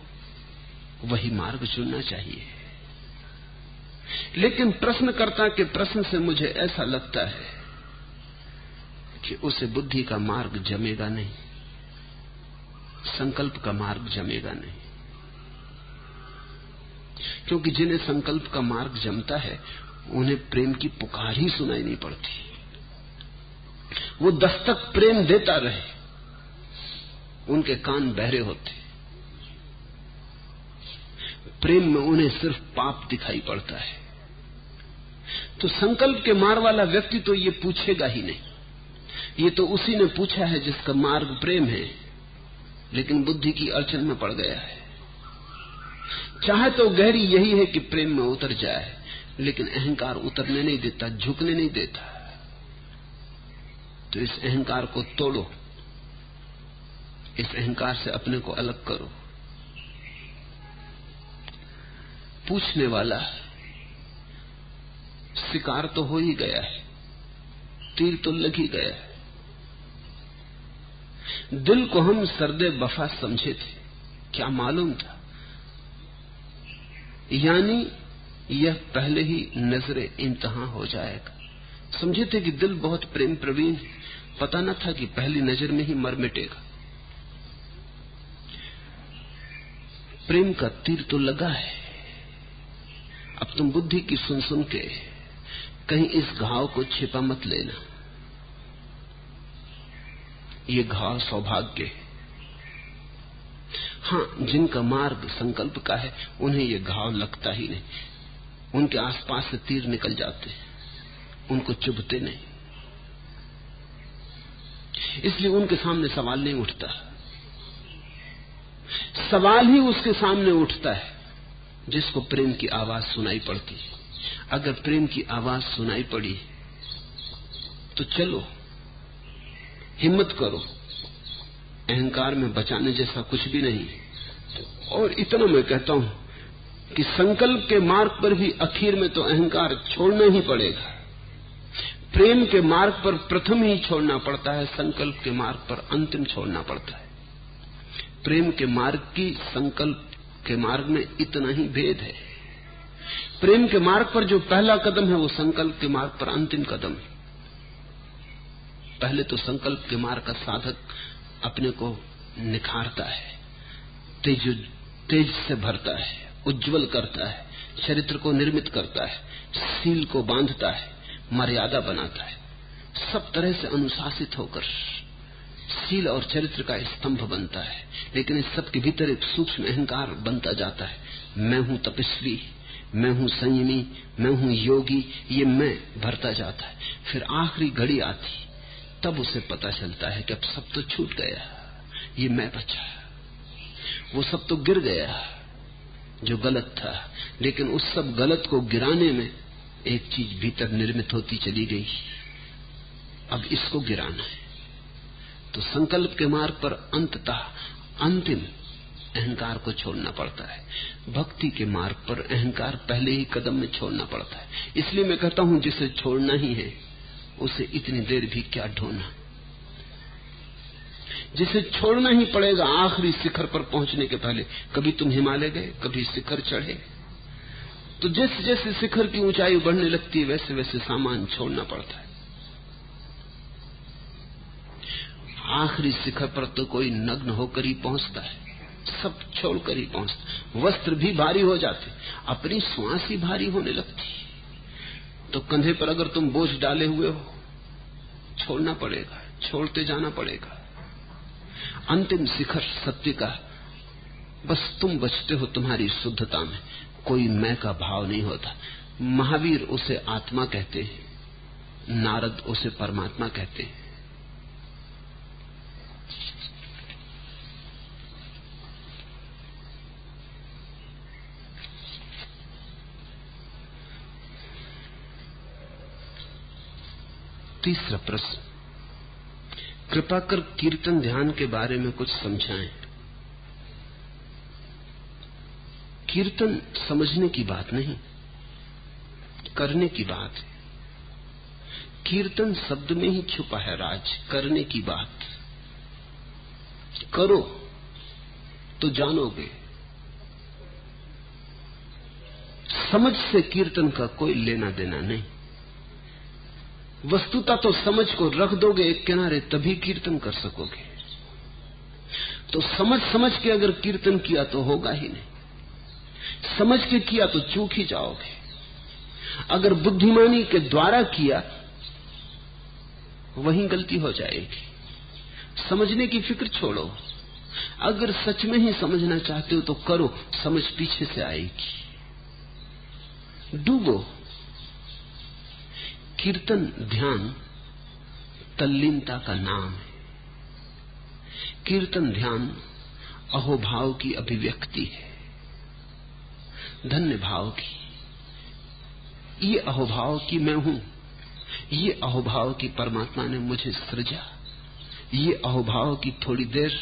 वही मार्ग चुनना चाहिए। लेकिन प्रश्नकर्ता के प्रश्न से मुझे ऐसा लगता है कि उसे बुद्धि का मार्ग जमेगा नहीं, संकल्प का मार्ग जमेगा नहीं, क्योंकि जिन्हें संकल्प का मार्ग जमता है उन्हें प्रेम की पुकार ही सुनाई नहीं पड़ती। वो दस्तक प्रेम देता रहे, उनके कान बहरे होते, प्रेम में उन्हें सिर्फ पाप दिखाई पड़ता है। तो संकल्प के मार वाला व्यक्ति तो ये पूछेगा ही नहीं, ये तो उसी ने पूछा है जिसका मार्ग प्रेम है, लेकिन बुद्धि की अड़चन में पड़ गया है। चाहे तो गहरी यही है कि प्रेम में उतर जाए, लेकिन अहंकार उतरने नहीं देता, झुकने नहीं देता। तो इस अहंकार को तोड़ो, इस अहंकार से अपने को अलग करो। पूछने वाला शिकार तो हो ही गया है, तीर तो लग ही गया है। दिल को हम सर्दे वफा समझे थे, क्या मालूम था, यानी यह पहले ही नजरे इम्तिहान हो जाएगा। समझे थे कि दिल बहुत प्रेम प्रवीण, पता न था कि पहली नजर में ही मर मिटेगा। प्रेम का तीर तो लगा है, अब तुम बुद्धि की सुन सुन के कहीं इस घाव को छिपा मत लेना। ये घाव सौभाग्य है। हाँ, जिनका मार्ग संकल्प का है उन्हें ये घाव लगता ही नहीं, उनके आसपास से तीर निकल जाते हैं, उनको चुभते नहीं, इसलिए उनके सामने सवाल नहीं उठता। सवाल ही उसके सामने उठता है जिसको प्रेम की आवाज सुनाई पड़ती। अगर प्रेम की आवाज सुनाई पड़ी तो चलो, हिम्मत करो, अहंकार में बचाने जैसा कुछ भी नहीं। और इतना मैं कहता हूं कि संकल्प के मार्ग पर भी आखिर में तो अहंकार छोड़ना ही पड़ेगा। प्रेम के मार्ग पर प्रथम ही छोड़ना पड़ता है, संकल्प के मार्ग पर अंतिम छोड़ना पड़ता है। प्रेम के मार्ग की संकल्प के मार्ग में इतना ही भेद है। प्रेम के मार्ग पर जो पहला कदम है वो संकल्प के मार्ग पर अंतिम कदम है। पहले तो संकल्प के मार्ग का साधक अपने को निखारता है, तेज से भरता है, उज्जवल करता है, चरित्र को निर्मित करता है, सील को बांधता है, मर्यादा बनाता है, सब तरह से अनुशासित होकर सील और चरित्र का स्तंभ बनता है। लेकिन इस सब के भीतर एक सूक्ष्म अहंकार बनता जाता है। मैं हूं तपस्वी, मैं हूं संयमी, मैं हूं योगी, ये मैं भरता जाता है। फिर आखिरी घड़ी आती, तब उसे पता चलता है कि अब सब तो छूट गया, ये मैं बचा, वो सब तो गिर गया जो गलत था। लेकिन उस सब गलत को गिराने में एक चीज भीतर निर्मित होती चली गई, अब इसको गिराना है। तो संकल्प के मार्ग पर अंततः अंतिम अहंकार को छोड़ना पड़ता है। भक्ति के मार्ग पर अहंकार पहले ही कदम में छोड़ना पड़ता है। इसलिए मैं कहता हूं जिसे छोड़ना ही है उसे इतनी देर भी क्या ढूंढना। जिसे छोड़ना ही पड़ेगा आखिरी शिखर पर पहुंचने के पहले। कभी तुम हिमालय गए, कभी शिखर चढ़े, तो जैसे जैसे शिखर की ऊंचाई बढ़ने लगती है वैसे वैसे सामान छोड़ना पड़ता है। आखिरी शिखर पर तो कोई नग्न होकर ही पहुंचता है, सब छोड़कर ही पहुंचता। वस्त्र भी भारी हो जाते, अपनी श्वास ही भारी होने लगती। तो कंधे पर अगर तुम बोझ डाले हुए हो, छोड़ना पड़ेगा, छोड़ते जाना पड़ेगा। अंतिम शिखर सत्य का, बस तुम बचते हो तुम्हारी शुद्धता में, कोई मैं का भाव नहीं होता। महावीर उसे आत्मा कहते हैं, नारद उसे परमात्मा कहते हैं। तीसरा प्रश्न, कृपा कर कीर्तन ध्यान के बारे में कुछ समझाएं। कीर्तन समझने की बात नहीं, करने की बात है। कीर्तन शब्द में ही छुपा है राज, करने की बात। करो तो जानोगे। समझ से कीर्तन का कोई लेना देना नहीं। वस्तुतः तो समझ को रख दोगे एक किनारे तभी कीर्तन कर सकोगे। तो समझ के अगर कीर्तन किया तो होगा ही नहीं, समझ के किया तो चूक ही जाओगे। अगर बुद्धिमानी के द्वारा किया वहीं गलती हो जाएगी। समझने की फिक्र छोड़ो। अगर सच में ही समझना चाहते हो तो करो, समझ पीछे से आएगी। डूबो। कीर्तन ध्यान तल्लीनता का नाम है। कीर्तन ध्यान अहोभाव की अभिव्यक्ति है, धन्य भाव की। ये अहोभाव की मैं हूं, ये अहोभाव की परमात्मा ने मुझे सृजा, ये अहोभाव की थोड़ी देर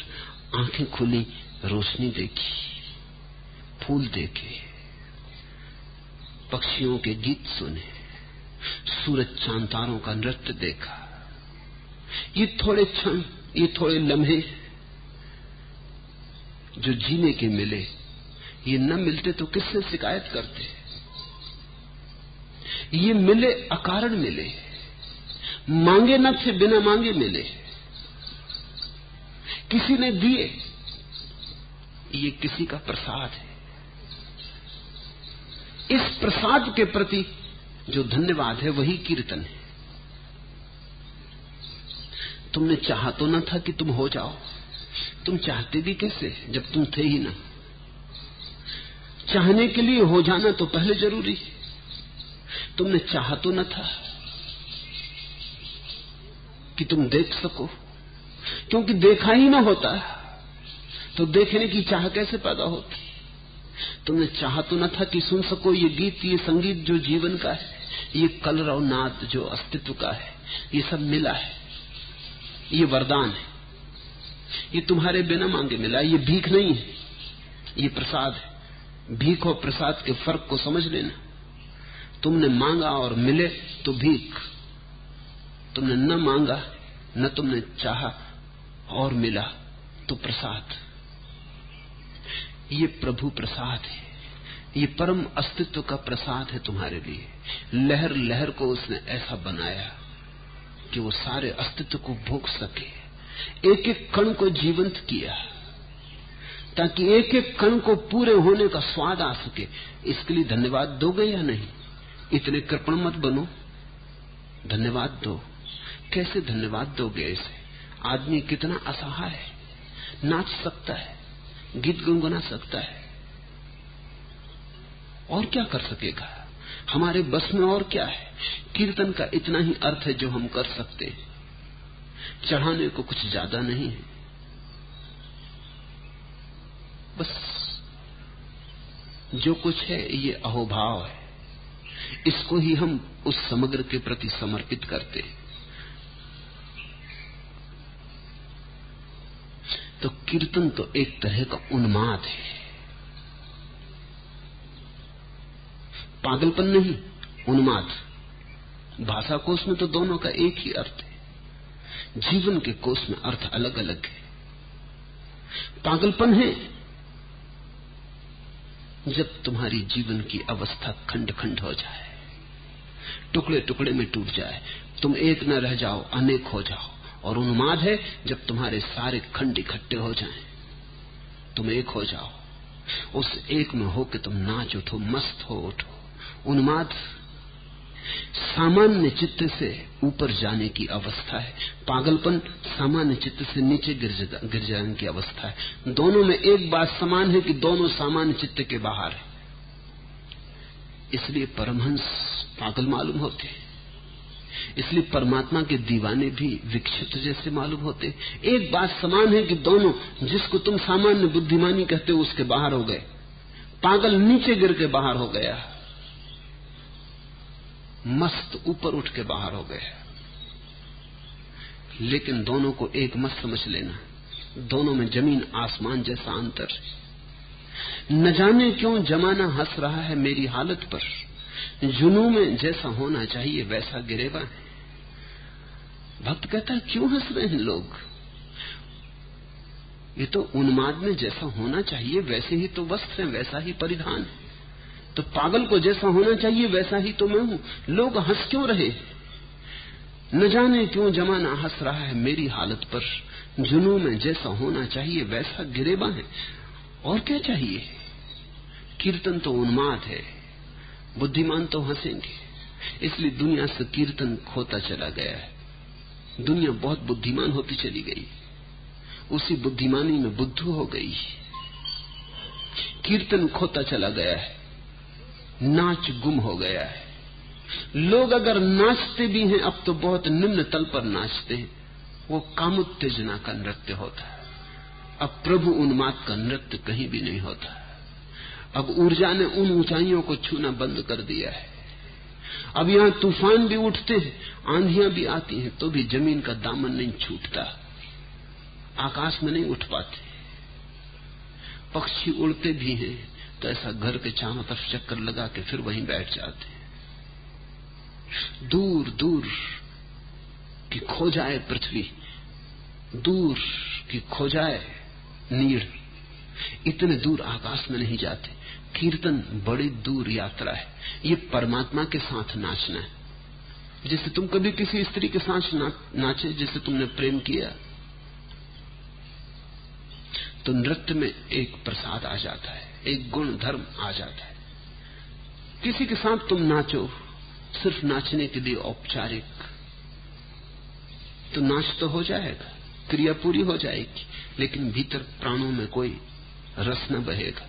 आंखें खुली, रोशनी देखी, फूल देखे, पक्षियों के गीत सुने, सूरज चांद तारों का नृत्य देखा। ये थोड़े क्षण, ये थोड़े लम्हे जो जीने के मिले, ये न मिलते तो किससे शिकायत करते। ये मिले अकारण मिले, मांगे न थे, बिना मांगे मिले, किसी ने दिए। ये किसी का प्रसाद है। इस प्रसाद के प्रति जो धन्यवाद है वही कीर्तन है। तुमने चाहा तो न था कि तुम हो जाओ, तुम चाहते भी कैसे जब तुम थे ही ना। चाहने के लिए हो जाना तो पहले जरूरी। तुमने चाहा तो न था कि तुम देख सको, क्योंकि देखा ही ना होता तो देखने की चाह कैसे पैदा होती। तुमने चाहा तो न था कि सुन सको ये गीत, ये संगीत जो जीवन का है, ये कलरव नाद जो अस्तित्व का है, ये सब मिला है, ये वरदान है, ये तुम्हारे बिना मांगे मिला। ये भीख नहीं है, ये प्रसाद है। भीख और प्रसाद के फर्क को समझ लेना। तुमने मांगा और मिले तो भीख, तुमने न मांगा न तुमने चाहा और मिला तो प्रसाद। ये प्रभु प्रसाद है, ये परम अस्तित्व का प्रसाद है तुम्हारे लिए। लहर लहर को उसने ऐसा बनाया कि वो सारे अस्तित्व को भोग सके। एक एक कण को जीवंत किया ताकि एक एक कण को पूरे होने का स्वाद आ सके। इसके लिए धन्यवाद दोगे या नहीं? इतने कृपण मत बनो, धन्यवाद दो। कैसे धन्यवाद दोगे? ऐसे आदमी कितना असहाय है, नाच सकता है, गीत गुनगुना सकता है, और क्या कर सकेगा? हमारे बस में और क्या है? कीर्तन का इतना ही अर्थ है जो हम कर सकते हैं, चढ़ाने को कुछ ज्यादा नहीं है। बस जो कुछ है ये अहोभाव है, इसको ही हम उस समग्र के प्रति समर्पित करते हैं। तो कीर्तन तो एक तरह का उन्माद है, पागलपन नहीं, उन्माद। भाषा कोश में तो दोनों का एक ही अर्थ है, जीवन के कोश में अर्थ अलग अलग है। पागलपन है जब तुम्हारी जीवन की अवस्था खंड खंड हो जाए, टुकड़े टुकड़े में टूट जाए, तुम एक न रह जाओ, अनेक हो जाओ। और उन्माद है जब तुम्हारे सारे खंड इकट्ठे हो जाएं, तुम एक हो जाओ, उस एक में हो के तुम नाच उठो, मस्त हो उठो। उन्माद सामान्य चित्त से ऊपर जाने की अवस्था है, पागलपन सामान्य चित्त से नीचे गिर जाने की अवस्था है। दोनों में एक बात समान है कि दोनों सामान्य चित्त के बाहर है। इसलिए परमहंस पागल मालूम होते, इसलिए परमात्मा के दीवाने भी विक्षिप्त जैसे मालूम होते। एक बात समान है कि दोनों, जिसको तुम सामान्य बुद्धिमानी कहते हो उसके बाहर हो गए, पागल नीचे गिर के बाहर हो गया, मस्त ऊपर उठ के बाहर हो गया। लेकिन दोनों को एक मत समझ लेना, दोनों में जमीन आसमान जैसा अंतर है। न जाने क्यों जमाना हंस रहा है मेरी हालत पर, जुनून में जैसा होना चाहिए वैसा गिरेवा है। भक्त कहता है क्यों हंस रहे हैं लोग, ये तो उन्माद में जैसा होना चाहिए वैसे ही तो वस्त्र हैं, वैसा ही परिधान है। तो पागल को जैसा होना चाहिए वैसा ही तो मैं हूं, लोग हंस क्यों रहे? न जाने क्यों जमाना हंस रहा है मेरी हालत पर, जुनून में जैसा होना चाहिए वैसा गिरेबा है। और क्या चाहिए? कीर्तन तो उन्माद है, बुद्धिमान तो हंसेंगे। इसलिए दुनिया से कीर्तन खोता चला गया है। दुनिया बहुत बुद्धिमान होती चली गई, उसी बुद्धिमानी में बुद्धू हो गई। कीर्तन खोता चला गया है, नाच गुम हो गया है। लोग अगर नाचते भी हैं अब तो बहुत निम्न तल पर नाचते हैं, वो कामोत्तेजना का नृत्य होता है। अब प्रभु उन्माद का नृत्य कहीं भी नहीं होता। अब ऊर्जा ने उन ऊंचाइयों को छूना बंद कर दिया है। अब यहां तूफान भी उठते हैं, आंधियां भी आती हैं, तो भी जमीन का दामन नहीं छूटता, आकाश में नहीं उठ पाते। पक्षी उड़ते भी हैं तो ऐसा घर के चारों तरफ चक्कर लगा के फिर वहीं बैठ जाते हैं। दूर दूर की खो जाए पृथ्वी, दूर की खो जाए नीड़, इतने दूर आकाश में नहीं जाते। कीर्तन बड़ी दूर यात्रा है, ये परमात्मा के साथ नाचना है। जैसे तुम कभी किसी स्त्री के साथ नाचे, जिसे तुमने प्रेम किया, तो नृत्य में एक प्रसाद आ जाता है, एक गुण धर्म आ जाता है। किसी के साथ तुम नाचो सिर्फ नाचने के लिए औपचारिक, तो नाच तो हो जाएगा, क्रिया पूरी हो जाएगी, लेकिन भीतर प्राणों में कोई रस न बहेगा।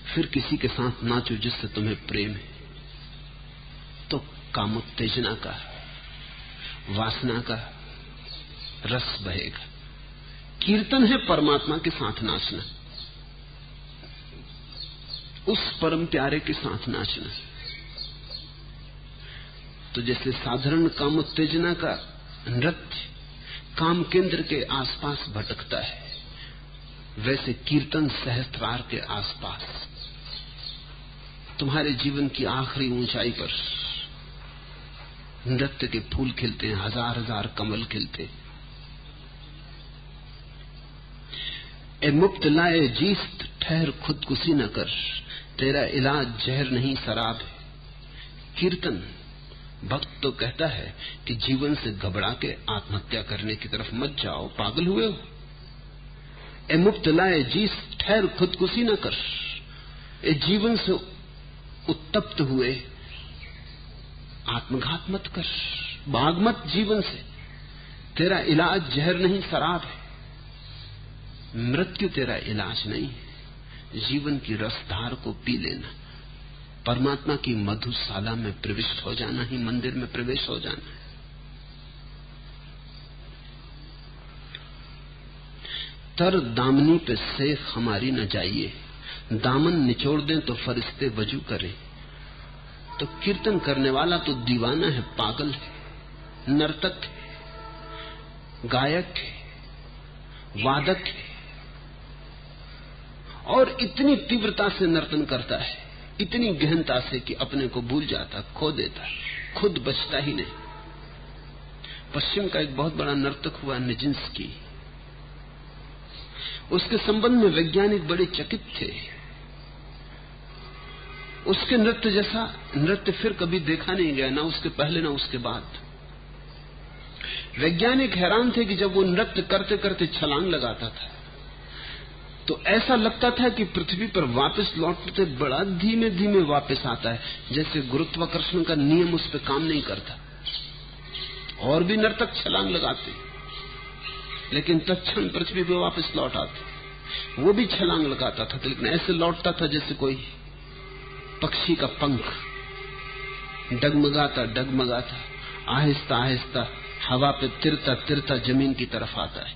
फिर किसी के साथ नाचो जिससे तुम्हें प्रेम है, तो कामोत्तेजना का, वासना का रस बहेगा। कीर्तन है परमात्मा के साथ नाचना, उस परम प्यारे के साथ नाचना। तो जैसे साधारण कामोत्तेजना का नृत्य काम केंद्र के आसपास भटकता है, वैसे कीर्तन सहस्त्रार के आसपास तुम्हारे जीवन की आखिरी ऊंचाई पर नृत्य के फूल खिलते हैं, हजार हजार कमल खिलते। ए मुफ्त लाए जीस्त ठहर खुदकुशी न कर, तेरा इलाज जहर नहीं शराब है। कीर्तन भक्त तो कहता है कि जीवन से घबरा के आत्महत्या करने की तरफ मत जाओ, पागल हुए हो। ए मुफ्त लाए जीस्त ठहर खुदकुशी न कर, ए जीवन से उत्तप्त हुए आत्मघात मत कर, भाग मत जीवन से, तेरा इलाज जहर नहीं शराब है। मृत्यु तेरा इलाज नहीं है, जीवन की रसधार को पी लेना, परमात्मा की मधुशाला में प्रविष्ट हो जाना ही मंदिर में प्रवेश हो जाना है। तर दामनी पे शेख हमारी न जाइए, दामन निचोड़ दें तो फरिश्ते वजू करें। तो कीर्तन करने वाला तो दीवाना है, पागल है, नर्तक है, गायक है, वादक है, और इतनी तीव्रता से नर्तन करता है, इतनी गहनता से कि अपने को भूल जाता, खो देता, खुद बचता ही नहीं। पश्चिम का एक बहुत बड़ा नर्तक हुआ निजिंस्की, उसके संबंध में वैज्ञानिक बड़े चकित थे। उसके नृत्य जैसा नृत्य फिर कभी देखा नहीं गया, ना उसके पहले ना उसके बाद। वैज्ञानिक हैरान थे कि जब वो नृत्य करते करते छलांग लगाता था तो ऐसा लगता था कि पृथ्वी पर वापस लौटते बड़ा धीमे धीमे वापस आता है, जैसे गुरुत्वाकर्षण का नियम उस पर काम नहीं करता। और भी नर्तक छलांग लगाते लेकिन तत्क्षण पृथ्वी पर वापस लौट आते। वो भी छलांग लगाता था लेकिन ऐसे लौटता था जैसे कोई पक्षी का पंख डगमगाता डगमगाता आहिस्ता आहिस्ता हवा पे तिरता तिरता जमीन की तरफ आता है।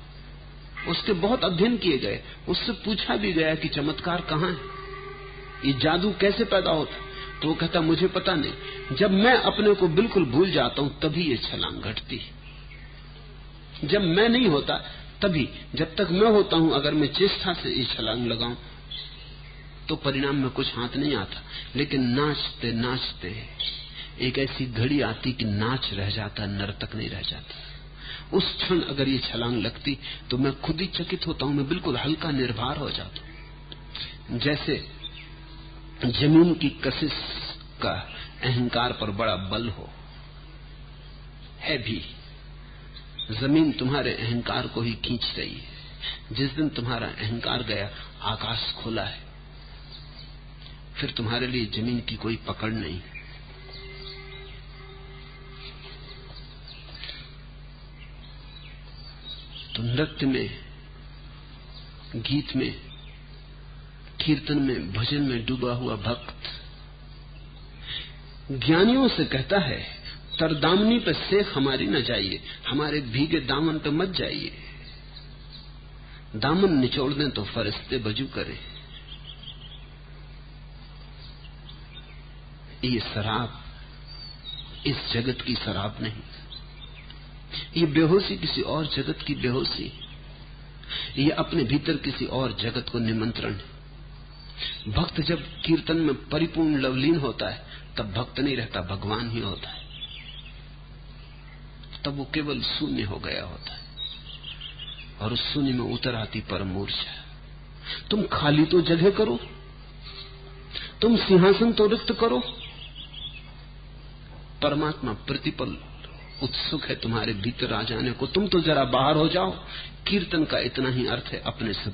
उसके बहुत अध्ययन किए गए, उससे पूछा भी गया कि चमत्कार कहां है, ये जादू कैसे पैदा होता। तो वो कहता मुझे पता नहीं, जब मैं अपने को बिल्कुल भूल जाता हूं तभी ये छलांग घटती है। जब मैं नहीं होता तभी, जब तक मैं होता हूं अगर मैं चेष्टा से ये छलांग लगाऊं तो परिणाम में कुछ हाथ नहीं आता। लेकिन नाचते नाचते एक ऐसी घड़ी आती कि नाच रह जाता, नर्तक नहीं रह जाता। उस क्षण अगर ये छलांग लगती तो मैं खुद ही चकित होता हूं, मैं बिल्कुल हल्का निर्भर हो जाता हूं। जैसे जमीन की कशिश का अहंकार पर बड़ा बल हो, है भी। जमीन तुम्हारे अहंकार को ही खींच रही है। जिस दिन तुम्हारा अहंकार गया, आकाश खुला है, फिर तुम्हारे लिए जमीन की कोई पकड़ नहीं। तो नृत्य में, गीत में, कीर्तन में, भजन में डूबा हुआ भक्त ज्ञानियों से कहता है तरदामनी पे शेख हमारी न जाइए, हमारे भीगे दामन पे मत जाइए। दामन निचोड़ दें तो फरिश्ते वजू करें। ये शराब इस जगत की शराब नहीं, ये बेहोशी किसी और जगत की बेहोशी, ये अपने भीतर किसी और जगत को निमंत्रण है। भक्त जब कीर्तन में परिपूर्ण लवलीन होता है तब भक्त नहीं रहता, भगवान ही होता है। तब वो केवल शून्य हो गया होता है और उस शून्य में उतर आती परम मूर्छा। तुम खाली तो जगह करो, तुम सिंहासन तो रिक्त करो। परमात्मा प्रतिपल उत्सुक है तुम्हारे भीतर आ जाने को, तुम तो जरा बाहर हो जाओ। कीर्तन का इतना ही अर्थ है अपने से